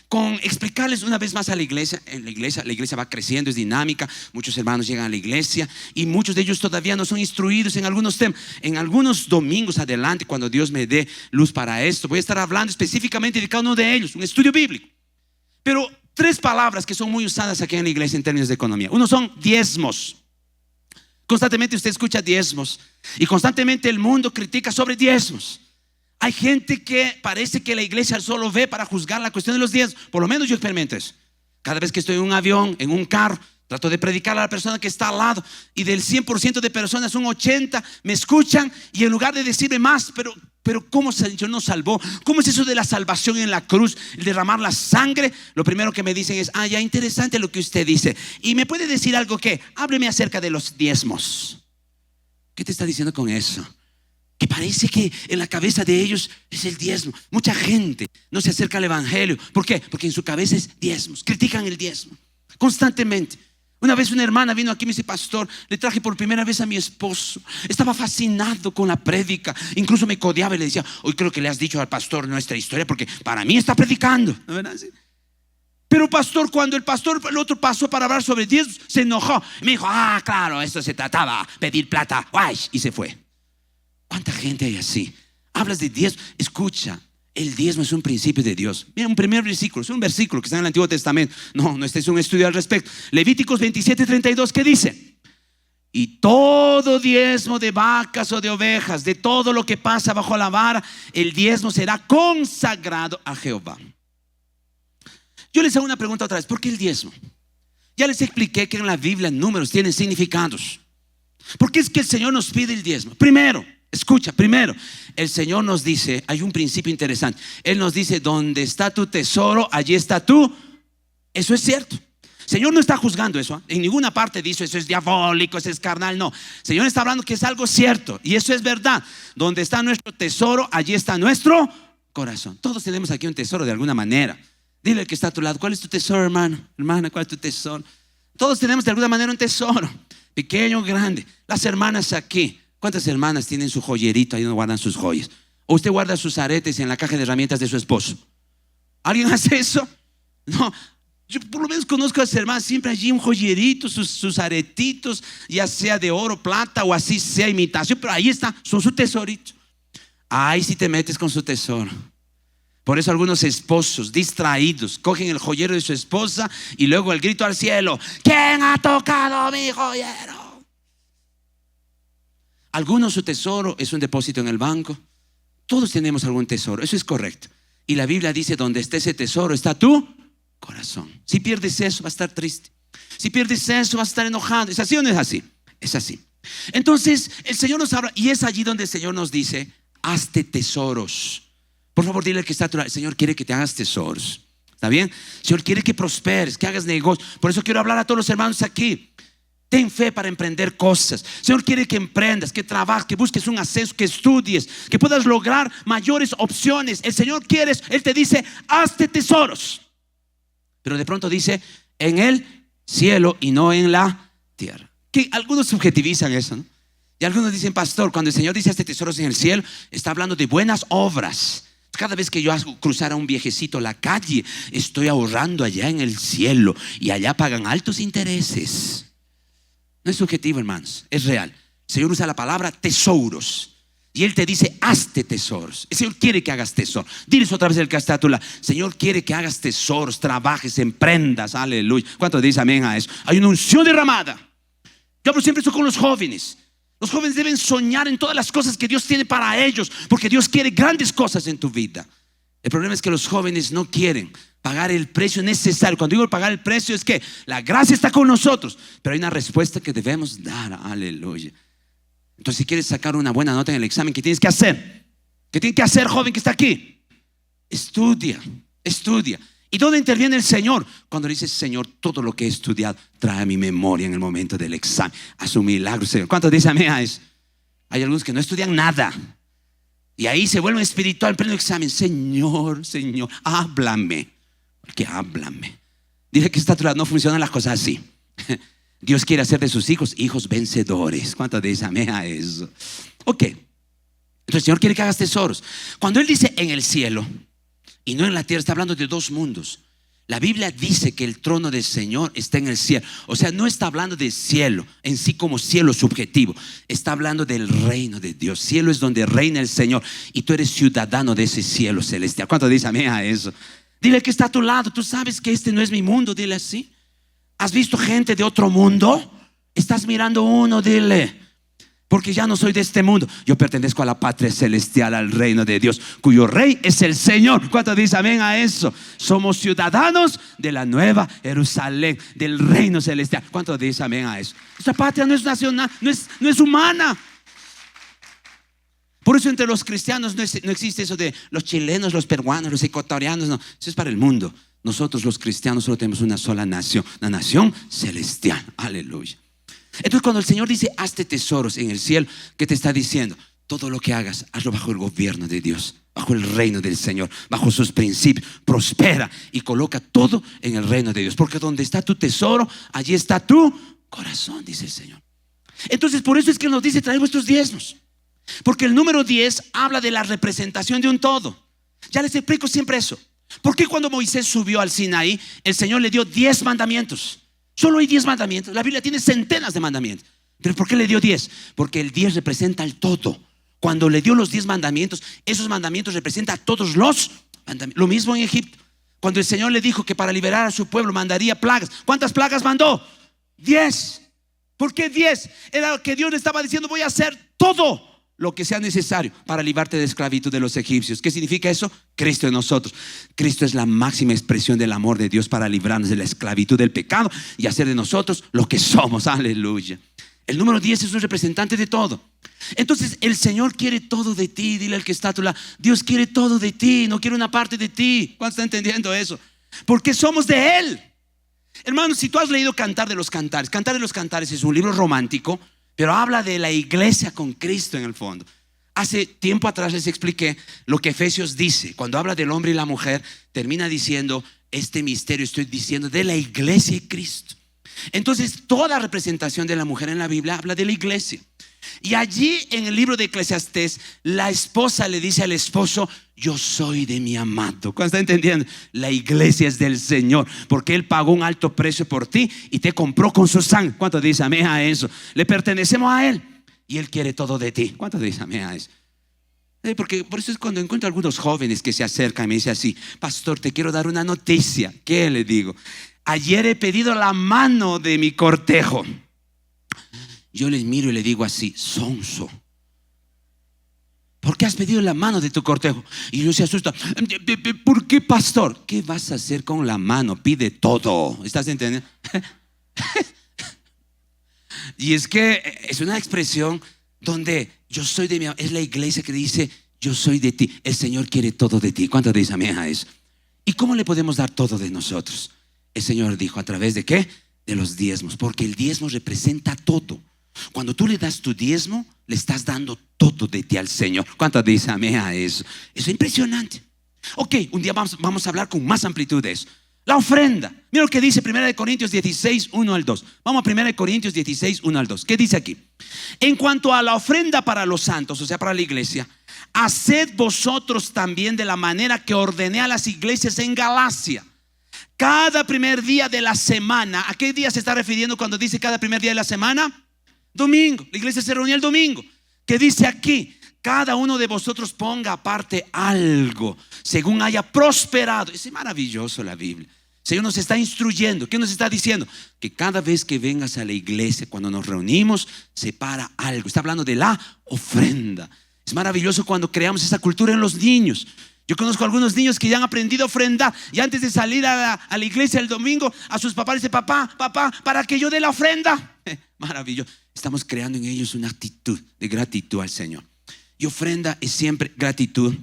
con explicarles una vez más a la iglesia. La iglesia va creciendo, es dinámica. Muchos hermanos llegan a la iglesia y muchos de ellos todavía no son instruidos en algunos temas. En algunos domingos adelante, cuando Dios me dé luz para esto, voy a estar hablando específicamente de cada uno de ellos, un estudio bíblico. Pero 3 palabras que son muy usadas aquí en la iglesia en términos de economía. Uno son diezmos. Constantemente usted escucha diezmos y constantemente el mundo critica sobre diezmos. Hay gente que parece que la iglesia solo ve para juzgar la cuestión de los diezmos. Por lo menos yo experimento eso. Cada vez que estoy en un avión, en un carro, trato de predicar a la persona que está al lado, y del 100% de personas, un 80 me escuchan, y en lugar de decirme más, pero ¿cómo el Señor nos salvó? ¿Cómo es eso de la salvación en la cruz, el derramar la sangre? Lo primero que me dicen es: ya, interesante lo que usted dice. ¿Y me puede decir algo? ¿Qué? Hábleme acerca de los diezmos. ¿Qué te está diciendo con eso? Que parece que en la cabeza de ellos es el diezmo. Mucha gente no se acerca al evangelio. ¿Por qué? Porque en su cabeza es diezmos. Critican el diezmo constantemente. Una vez una hermana vino aquí y me dice: pastor, le traje por primera vez a mi esposo. Estaba fascinado con la prédica. Incluso me codeaba y le decía: hoy creo que le has dicho al pastor nuestra historia, porque para mí está predicando. ¿No, verdad? Sí. Pero pastor, cuando el otro pasó para hablar sobre diezmos, se enojó. Me dijo: claro, esto se trataba de pedir plata. Y se fue. ¿Cuánta gente hay así? Hablas de diezmo. Escucha, el diezmo es un principio de Dios. Mira, un primer versículo, es un versículo que está en el Antiguo Testamento. No, este es un estudio al respecto. Levíticos 27:32, ¿qué dice? Y todo diezmo de vacas o de ovejas, de todo lo que pasa bajo la vara, el diezmo será consagrado a Jehová. Yo les hago una pregunta otra vez: ¿por qué el diezmo? Ya les expliqué que en la Biblia números tienen significados. ¿Por qué es que el Señor nos pide el diezmo? Primero, escucha, primero, el Señor nos dice, hay un principio interesante. Él nos dice, donde está tu tesoro, allí está tú. Eso es cierto. El Señor no está juzgando eso. En ninguna parte dice eso es diabólico, eso es carnal. No, el Señor está hablando que es algo cierto. Y eso es verdad. Donde está nuestro tesoro, allí está nuestro corazón. Todos tenemos aquí un tesoro de alguna manera. Dile al que está a tu lado, ¿cuál es tu tesoro, hermano? Hermana, ¿cuál es tu tesoro? Todos tenemos de alguna manera un tesoro, pequeño o grande. Las hermanas aquí, ¿cuántas hermanas tienen su joyerito ahí donde guardan sus joyas? ¿O usted guarda sus aretes en la caja de herramientas de su esposo? ¿Alguien hace eso? No, yo por lo menos conozco a las hermanas, siempre allí un joyerito, sus aretitos, ya sea de oro, plata o así sea imitación, pero ahí está, son su tesorito. Ahí sí te metes con su tesoro. Por eso algunos esposos distraídos cogen el joyero de su esposa y luego el grito al cielo: ¿quién ha tocado mi joyero? Algunos su tesoro es un depósito en el banco. Todos tenemos algún tesoro, eso es correcto. Y la Biblia dice: donde esté ese tesoro está tu corazón. Si pierdes eso, vas a estar triste. Si pierdes eso, vas a estar enojado. ¿Es así o no es así? Es así. Entonces el Señor nos habla, y es allí donde el Señor nos dice: hazte tesoros. Por favor, dile al que está a tu lado, el Señor quiere que te hagas tesoros. ¿Está bien? El Señor quiere que prosperes, que hagas negocio. Por eso quiero hablar a todos los hermanos aquí. Ten fe para emprender cosas. El Señor quiere que emprendas, que trabajes, que busques un ascenso, que estudies, que puedas lograr mayores opciones. El Señor quiere, Él te dice: hazte tesoros. Pero de pronto dice: en el cielo y no en la tierra. Que algunos subjetivizan eso, ¿no? Y algunos dicen: pastor, cuando el Señor dice hazte tesoros en el cielo, está hablando de buenas obras. Cada vez que yo hago cruzar a un viejecito la calle, estoy ahorrando allá en el cielo, y allá pagan altos intereses. No es subjetivo, hermanos, es real. El Señor usa la palabra tesoros, y Él te dice: hazte tesoros. El Señor quiere que hagas tesoros. Diles otra vez el que está a tu lado: Señor quiere que hagas tesoros, trabajes, emprendas. Aleluya. ¿Cuántos dicen amén a eso? Hay una unción derramada. Yo hablo siempre eso con los jóvenes. Los jóvenes deben soñar en todas las cosas que Dios tiene para ellos, porque Dios quiere grandes cosas en tu vida. El problema es que los jóvenes no quieren pagar el precio necesario. Cuando digo pagar el precio, es que la gracia está con nosotros, pero hay una respuesta que debemos dar. Aleluya. Entonces, si quieres sacar una buena nota en el examen, ¿qué tienes que hacer? ¿Qué tienes que hacer, joven que está aquí? Estudia, estudia. ¿Y dónde interviene el Señor? Cuando dices: Señor, todo lo que he estudiado, trae a mi memoria en el momento del examen. Haz un milagro, Señor. ¿Cuántos dicen amén a eso? Hay algunos que no estudian nada, y ahí se vuelven espiritual en pleno examen. Señor, Señor, háblame. Porque háblame. Dile que está a tu lado: no funcionan las cosas así. Dios quiere hacer de sus hijos hijos vencedores. ¿Cuántos dicen amén a eso? Ok. Entonces el Señor quiere que hagas tesoros. Cuando Él dice en el cielo y no en la tierra, está hablando de dos mundos. La Biblia dice que el trono del Señor está en el cielo. O sea, no está hablando del cielo en sí como cielo subjetivo. Está hablando del reino de Dios. Cielo es donde reina el Señor, y tú eres ciudadano de ese cielo celestial. ¿Cuánto dice amén a eso? Dile que está a tu lado: tú sabes que este no es mi mundo. Dile así. ¿Has visto gente de otro mundo? Estás mirando uno, dile: porque ya no soy de este mundo, yo pertenezco a la patria celestial, al reino de Dios, cuyo rey es el Señor. ¿Cuántos dicen amén a eso? Somos ciudadanos de la nueva Jerusalén, del reino celestial. ¿Cuántos dicen amén a eso? Esta patria no es nacional, no es humana. Por eso entre los cristianos no existe eso de los chilenos, los peruanos, los ecuatorianos. No, eso es para el mundo. Nosotros los cristianos solo tenemos una sola nación, la nación celestial. Aleluya. Entonces, cuando el Señor dice: hazte tesoros en el cielo, ¿qué te está diciendo? Todo lo que hagas, hazlo bajo el gobierno de Dios, bajo el reino del Señor, bajo sus principios. Prospera y coloca todo en el reino de Dios, porque donde está tu tesoro, allí está tu corazón, dice el Señor. Entonces, por eso es que Él nos dice: trae vuestros diezmos, porque el número 10 habla de la representación de un todo. Ya les explico siempre eso. ¿Por qué cuando Moisés subió al Sinaí, el Señor le dio 10 mandamientos? Solo hay 10 mandamientos. La Biblia tiene centenas de mandamientos. ¿Pero por qué le dio 10? Porque el 10 representa el todo. Cuando le dio los 10 mandamientos, esos mandamientos representan a todos los mandamientos. Lo mismo en Egipto. Cuando el Señor le dijo que para liberar a su pueblo mandaría plagas, ¿cuántas plagas mandó? 10. ¿Por qué 10? Era que Dios le estaba diciendo: voy a hacer todo lo que sea necesario para librarte de la esclavitud de los egipcios. ¿Qué significa eso? Cristo en nosotros. Cristo es la máxima expresión del amor de Dios para librarnos de la esclavitud del pecado y hacer de nosotros lo que somos. Aleluya. El número 10 es un representante de todo. Entonces el Señor quiere todo de ti. Dile al que está a tu lado: Dios quiere todo de ti, no quiere una parte de ti. ¿Cuánto está entendiendo eso? Porque somos de Él. Hermanos, si tú has leído Cantar de los Cantares, Cantar de los Cantares es un libro romántico, pero habla de la iglesia con Cristo en el fondo. Hace tiempo atrás les expliqué lo que Efesios dice. Cuando habla del hombre y la mujer, termina diciendo: este misterio estoy diciendo de la iglesia y Cristo. Entonces toda representación de la mujer en la Biblia habla de la iglesia. Y allí en el libro de Eclesiastés, la esposa le dice al esposo: yo soy de mi amado. ¿Cuánto está entendiendo? La iglesia es del Señor, porque Él pagó un alto precio por ti y te compró con su sangre. ¿Cuánto dice amén a eso? Le pertenecemos a Él y Él quiere todo de ti. ¿Cuánto dice amén a eso? Porque por eso es cuando encuentro algunos jóvenes que se acercan y me dicen así: pastor, te quiero dar una noticia. ¿Qué le digo? Ayer he pedido la mano de mi cortejo. Yo les miro y le digo así: sonso, ¿por qué has pedido la mano de tu cortejo? Y ellos se asustan: ¿por qué, pastor? ¿Qué vas a hacer con la mano? Pide todo. ¿Estás entendiendo? Y es que es una expresión donde yo soy de mi amado. Es la iglesia que dice: yo soy de ti. El Señor quiere todo de ti. ¿Cuánto dice amén a eso? ¿Y cómo le podemos dar todo de nosotros? El Señor dijo: ¿a través de qué? De los diezmos. Porque el diezmo representa todo. Cuando tú le das tu diezmo, le estás dando todo de ti al Señor. ¿Cuánto dice amén a eso? Eso es impresionante. Ok, un día vamos a hablar con más amplitud de eso. La ofrenda. Mira lo que dice 1 Corintios 16, 1 al 2. Vamos a 1 Corintios 16, 1 al 2. ¿Qué dice aquí? En cuanto a la ofrenda para los santos, o sea, para la iglesia, haced vosotros también de la manera que ordené a las iglesias en Galacia. Cada primer día de la semana. ¿A qué día se está refiriendo cuando dice cada primer día de la semana? Domingo. La iglesia se reunía el domingo. ¿Qué dice aquí? Cada uno de vosotros ponga aparte algo según haya prosperado. Es maravilloso la Biblia. El Señor nos está instruyendo. ¿Qué nos está diciendo? Que cada vez que vengas a la iglesia, cuando nos reunimos, separa algo. Está hablando de la ofrenda. Es maravilloso cuando creamos esa cultura en los niños. Yo conozco algunos niños que ya han aprendido a ofrendar, y antes de salir a la iglesia el domingo, a sus papás dicen: papá, para que yo dé la ofrenda. Maravilloso. Estamos creando en ellos una actitud de gratitud al Señor. Y ofrenda es siempre gratitud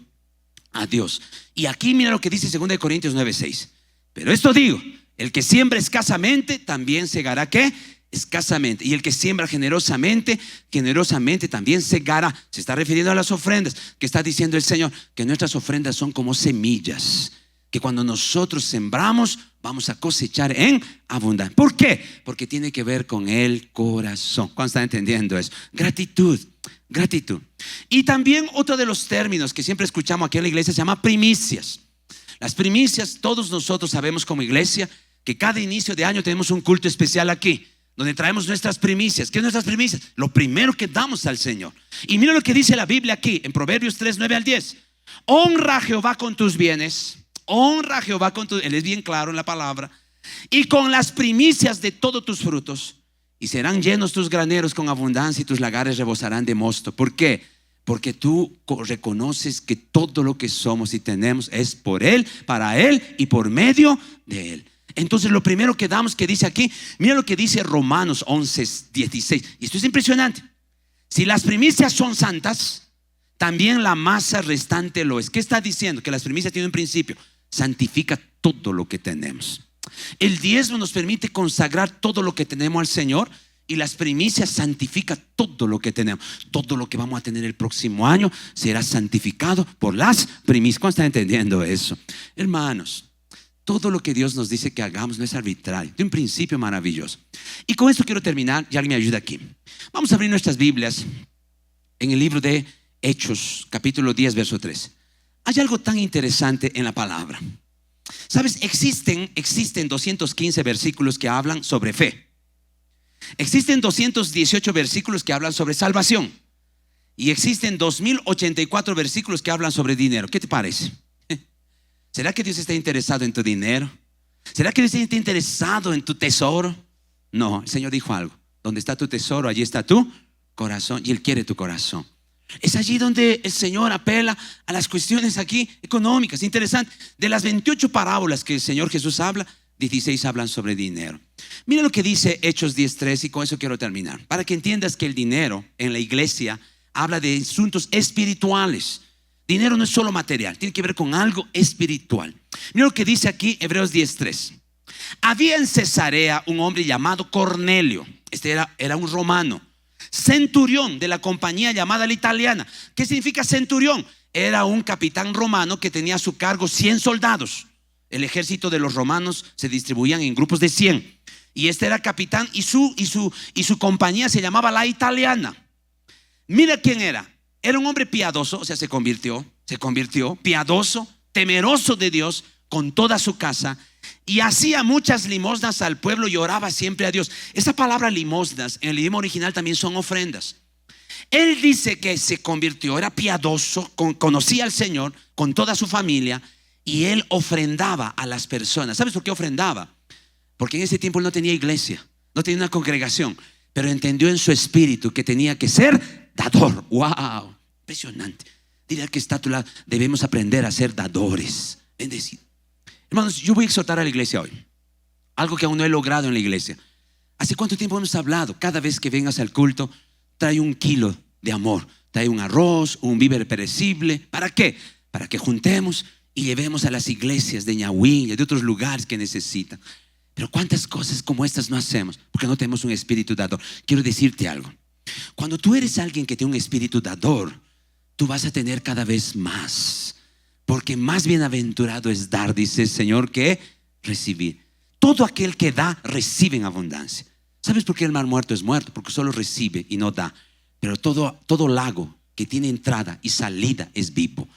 a Dios. Y aquí mira lo que dice 2 Corintios 9:6. Pero esto digo: el que siembra escasamente, también segará ¿qué? Escasamente. Y el que siembra generosamente, generosamente también segará. Se está refiriendo a las ofrendas. Que está diciendo el Señor que nuestras ofrendas son como semillas, que cuando nosotros sembramos, vamos a cosechar en abundancia. ¿Por qué? Porque tiene que ver con el corazón. ¿Cuándo están entendiendo eso? Gratitud, gratitud. Y también otro de los términos que siempre escuchamos aquí en la iglesia se llama primicias. Las primicias, todos nosotros sabemos como iglesia que cada inicio de año tenemos un culto especial aquí, donde traemos nuestras primicias. ¿Qué es nuestras primicias? Lo primero que damos al Señor. Y mira lo que dice la Biblia aquí en Proverbios 3, 9 al 10. Honra a Jehová con tus bienes. Honra a Jehová con tus... Él es bien claro en la palabra. Y con las primicias de todos tus frutos. Y serán llenos tus graneros con abundancia, y tus lagares rebosarán de mosto. ¿Por qué? Porque tú reconoces que todo lo que somos y tenemos es por Él, para Él y por medio de Él. Entonces lo primero que damos, que dice aquí, mira lo que dice Romanos 11, 16. Y esto es impresionante. Si las primicias son santas, también la masa restante lo es. ¿Qué está diciendo? Que las primicias tienen un principio: santifica todo lo que tenemos. El diezmo nos permite consagrar todo lo que tenemos al Señor, y las primicias santifica todo lo que tenemos. Todo lo que vamos a tener el próximo año será santificado por las primicias. ¿Cómo están entendiendo eso? Hermanos, todo lo que Dios nos dice que hagamos no es arbitrario, de un principio maravilloso. Y con esto quiero terminar, y alguien me ayuda aquí. Vamos a abrir nuestras Biblias en el libro de Hechos, capítulo 10, verso 3. Hay algo tan interesante en la palabra. ¿Sabes? Existen 215 versículos que hablan sobre fe. Existen 218 versículos que hablan sobre salvación. Y existen 2084 versículos que hablan sobre dinero. ¿Qué te parece? ¿Será que Dios está interesado en tu dinero? ¿Será que Dios está interesado en tu tesoro? No, el Señor dijo algo: donde está tu tesoro, allí está tu corazón. Y Él quiere tu corazón. Es allí donde el Señor apela a las cuestiones aquí económicas. Interesante. De las 28 parábolas que el Señor Jesús habla, 16 hablan sobre dinero. Mira lo que dice Hechos 10:3, y con eso quiero terminar. Para que entiendas que el dinero en la iglesia habla de asuntos espirituales. Dinero no es solo material, tiene que ver con algo espiritual. Mira lo que dice aquí Hebreos 10:3. Había en Cesarea un hombre llamado Cornelio. Este era un romano, centurión de la compañía llamada la italiana. ¿Qué significa centurión? Era un capitán romano que tenía a su cargo 100 soldados. El ejército de los romanos se distribuían en grupos de 100. Y este era capitán y su compañía se llamaba la italiana. Mira quién era. Era un hombre piadoso, o sea, se convirtió piadoso, temeroso de Dios con toda su casa, y hacía muchas limosnas al pueblo y oraba siempre a Dios. Esa palabra limosnas en el idioma original también son ofrendas. Él dice que se convirtió, era piadoso, conocía al Señor con toda su familia, y él ofrendaba a las personas. ¿Sabes por qué ofrendaba? Porque en ese tiempo él no tenía iglesia, no tenía una congregación, pero entendió en su espíritu que tenía que ser dador. ¡Wow! Impresionante. Dile al que está a tu lado: debemos aprender a ser dadores. Bendecido. Hermanos, yo voy a exhortar a la iglesia hoy, algo que aún no he logrado en la iglesia. ¿Hace cuánto tiempo hemos hablado? Cada vez que vengas al culto, trae 1 kilo de amor, trae un arroz, un víver perecible. ¿Para qué? Para que juntemos y llevemos a las iglesias de Ñahuín y de otros lugares que necesitan. Pero cuántas cosas como estas no hacemos porque no tenemos un espíritu dador. Quiero decirte algo: cuando tú eres alguien que tiene un espíritu dador, tú vas a tener cada vez más, porque más bienaventurado es dar, dice el Señor, que recibir. Todo aquel que da, recibe en abundancia. ¿Sabes por qué el mar muerto es muerto? Porque solo recibe y no da. Pero todo lago que tiene entrada y salida es vivo.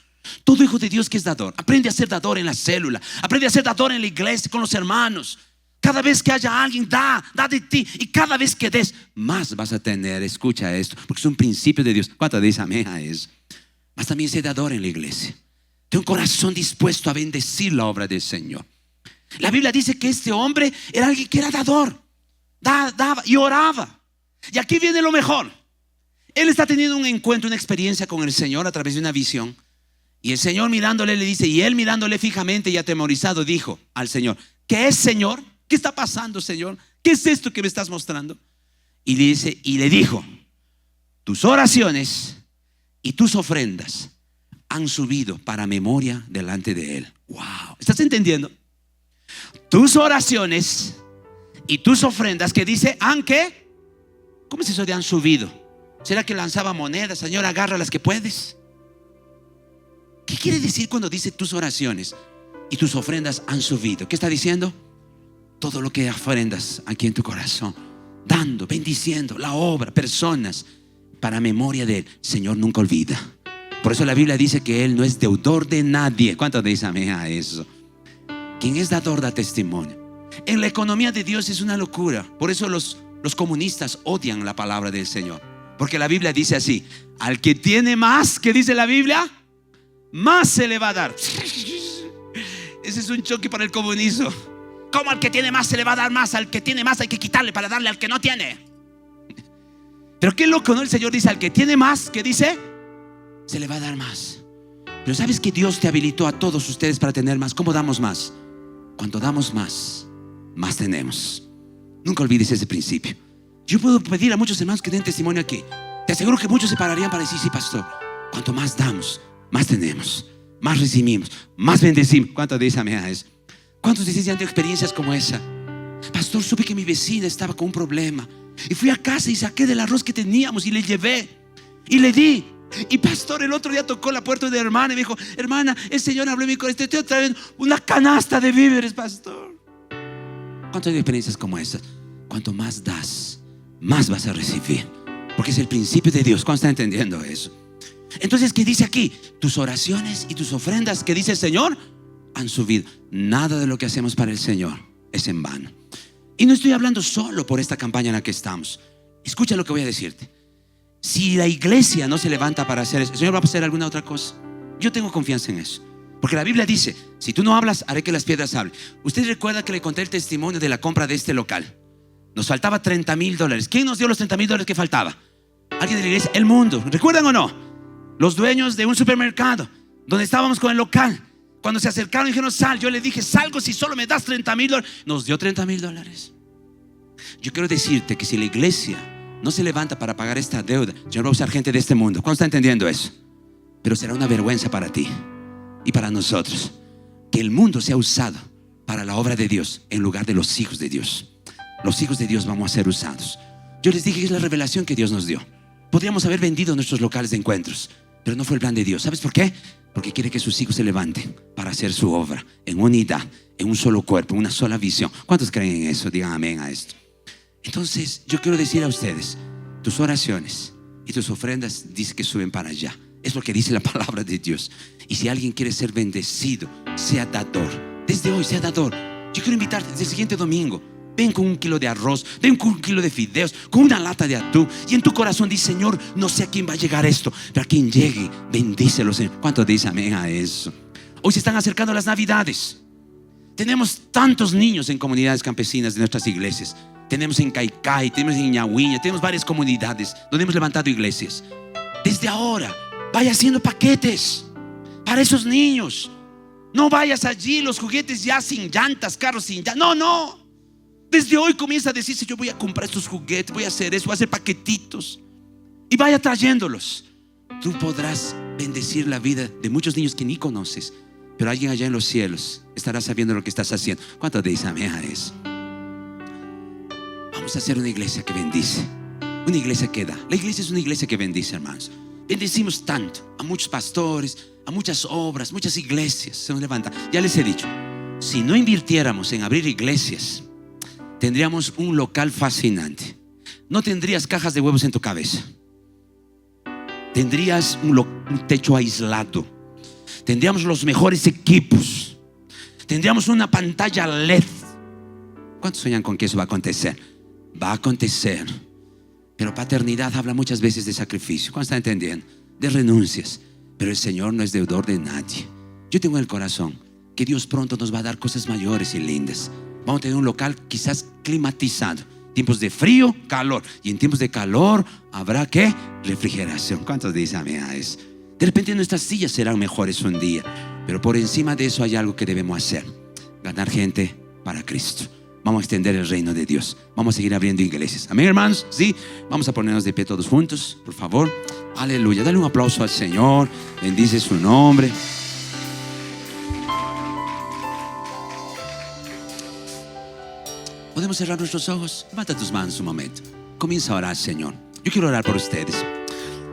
Todo hijo de Dios que es dador, aprende a ser dador en la célula, aprende a ser dador en la iglesia, con los hermanos. Cada vez que haya alguien, da de ti. Y cada vez que des, más vas a tener. Escucha esto, porque es un principio de Dios. ¿Cuánto dice amén a eso? Mas también sé dador en la iglesia. Ten un corazón dispuesto a bendecir la obra del Señor. La Biblia dice que este hombre era alguien que era dador. Daba y oraba. Y aquí viene lo mejor. Él está teniendo un encuentro, una experiencia con el Señor a través de una visión. Y el Señor mirándole le dice, y él mirándole fijamente y atemorizado dijo al Señor: ¿qué es, Señor? ¿Qué está pasando, Señor? ¿Qué es esto que me estás mostrando? Y le dijo: tus oraciones y tus ofrendas han subido para memoria delante de Él. Wow, ¿estás entendiendo? Tus oraciones y tus ofrendas, que dice, ¿han qué? ¿Cómo es eso de han subido? ¿Será que lanzaba monedas? Señor, agarra las que puedes. ¿Qué quiere decir cuando dice tus oraciones y tus ofrendas han subido? ¿Qué está diciendo? Todo lo que ofrendas aquí en tu corazón, dando, bendiciendo la obra, personas, para memoria de Él. Señor nunca olvida. Por eso la Biblia dice que Él no es deudor de nadie. ¿Cuántos dicen amén a eso? Quien es dador da testimonio. En la economía de Dios es una locura. Por eso los comunistas odian la palabra del Señor, porque la Biblia dice así: al que tiene más, ¿qué dice la Biblia? Más se le va a dar. Ese es un choque para el comunismo. ¿Cómo al que tiene más se le va a dar más? Al que tiene más hay que quitarle para darle al que no tiene. Pero qué loco, ¿no? El Señor dice: al que tiene más, ¿qué dice? Se le va a dar más. Pero ¿sabes que Dios te habilitó a todos ustedes para tener más? ¿Cómo damos más? Cuando damos más, más tenemos. Nunca olvides ese principio. Yo puedo pedir a muchos hermanos que den testimonio aquí. Te aseguro que muchos se pararían para decir: sí, pastor, cuanto más damos, más tenemos, más recibimos, más bendecimos. ¿Cuántos dicen amén a eso? ¿Cuántos de ustedes ya han tenido experiencias como esa? Pastor, supe que mi vecina estaba con un problema y fui a casa y saqué del arroz que teníamos y le llevé y le di. Y pastor, el otro día tocó la puerta de la hermana y me dijo: hermana, el Señor habló en mi corazón, te estoy trayendo una canasta de víveres, pastor. ¿Cuántas experiencias como esas? Cuanto más das, más vas a recibir, porque es el principio de Dios. ¿Cuántos están entendiendo eso? Entonces, ¿qué dice aquí? Tus oraciones y tus ofrendas, ¿qué dice el Señor? Han subido. Nada de lo que hacemos para el Señor es en vano. Y no estoy hablando solo por esta campaña en la que estamos. Escucha lo que voy a decirte. Si la iglesia no se levanta para hacer eso, el Señor va a hacer alguna otra cosa. Yo tengo confianza en eso, porque la Biblia dice: si tú no hablas, haré que las piedras hablen. Usted recuerda que le conté el testimonio de la compra de este local. Nos faltaba $30,000. ¿Quién nos dio los $30,000 que faltaba? Alguien de la iglesia, el mundo. ¿Recuerdan o no? Los dueños de un supermercado donde estábamos con el local, cuando se acercaron y dijeron sal, yo le dije salgo si solo me das $30,000. Nos dio $30,000. Yo quiero decirte que si la iglesia no se levanta para pagar esta deuda, yo no voy a usar gente de este mundo. ¿Cuándo está entendiendo eso? Pero será una vergüenza para ti y para nosotros que el mundo sea usado para la obra de Dios en lugar de los hijos de Dios. Los hijos de Dios vamos a ser usados. Yo les dije que es la revelación que Dios nos dio. Podríamos haber vendido nuestros locales de encuentros, pero no fue el plan de Dios. ¿Sabes por qué? Porque quiere que sus hijos se levanten para hacer su obra en unidad, en un solo cuerpo, en una sola visión. ¿Cuántos creen en eso? Digan amén a esto. Entonces yo quiero decir a ustedes, tus oraciones y tus ofrendas dice que suben para allá. Es lo que dice la palabra de Dios. Y si alguien quiere ser bendecido, sea dador. Desde hoy sea dador. Yo quiero invitarte desde el siguiente domingo. Ven con 1 kilo de arroz, ven con 1 kilo de fideos, con una lata de atún. Y en tu corazón dice, Señor, no sé a quién va a llegar esto, pero a quien llegue, bendícelo, Señor. ¿Cuánto dice amén a eso? Hoy se están acercando las Navidades. Tenemos tantos niños en comunidades campesinas de nuestras iglesias. Tenemos en Caicay, tenemos en Ñahuiña, tenemos varias comunidades donde hemos levantado iglesias. Desde ahora, vaya haciendo paquetes para esos niños. No vayas allí, los juguetes ya sin llantas, carros sin llantas. No. Desde hoy comienza a decirse, yo voy a comprar estos juguetes, voy a hacer eso, voy a hacer paquetitos. Y vaya trayéndolos. Tú podrás bendecir la vida de muchos niños que ni conoces, pero alguien allá en los cielos estará sabiendo lo que estás haciendo. ¿Cuánto te dice amén a eso? Vamos a hacer una iglesia que bendice, una iglesia que da. La iglesia es una iglesia que bendice, hermanos. Bendecimos tanto a muchos pastores, a muchas obras, muchas iglesias se nos levantan. Ya les he dicho, si no invirtiéramos en abrir iglesias, tendríamos un local fascinante. No tendrías cajas de huevos en tu cabeza. Tendrías un techo aislado. Tendríamos los mejores equipos. Tendríamos una pantalla LED. ¿Cuántos sueñan con que eso va a acontecer? Va a acontecer. Pero paternidad habla muchas veces de sacrificio. ¿Cuántos están entendiendo? De renuncias. Pero el Señor no es deudor de nadie. Yo tengo en el corazón que Dios pronto nos va a dar cosas mayores y lindas. Vamos a tener un local quizás climatizado. Tiempos de frío, calor. Y en tiempos de calor habrá ¿qué? Refrigeración. ¿Cuántos dicen amén a eso? De repente nuestras sillas serán mejores un día, pero por encima de eso hay algo que debemos hacer: ganar gente para Cristo. Vamos a extender el reino de Dios. Vamos a seguir abriendo iglesias. Amén, hermanos. Sí, vamos a ponernos de pie todos juntos, por favor. Aleluya. Dale un aplauso al Señor. Bendice su nombre. Podemos cerrar nuestros ojos. Levanta tus manos un momento. Comienza a orar, Señor. Yo quiero orar por ustedes.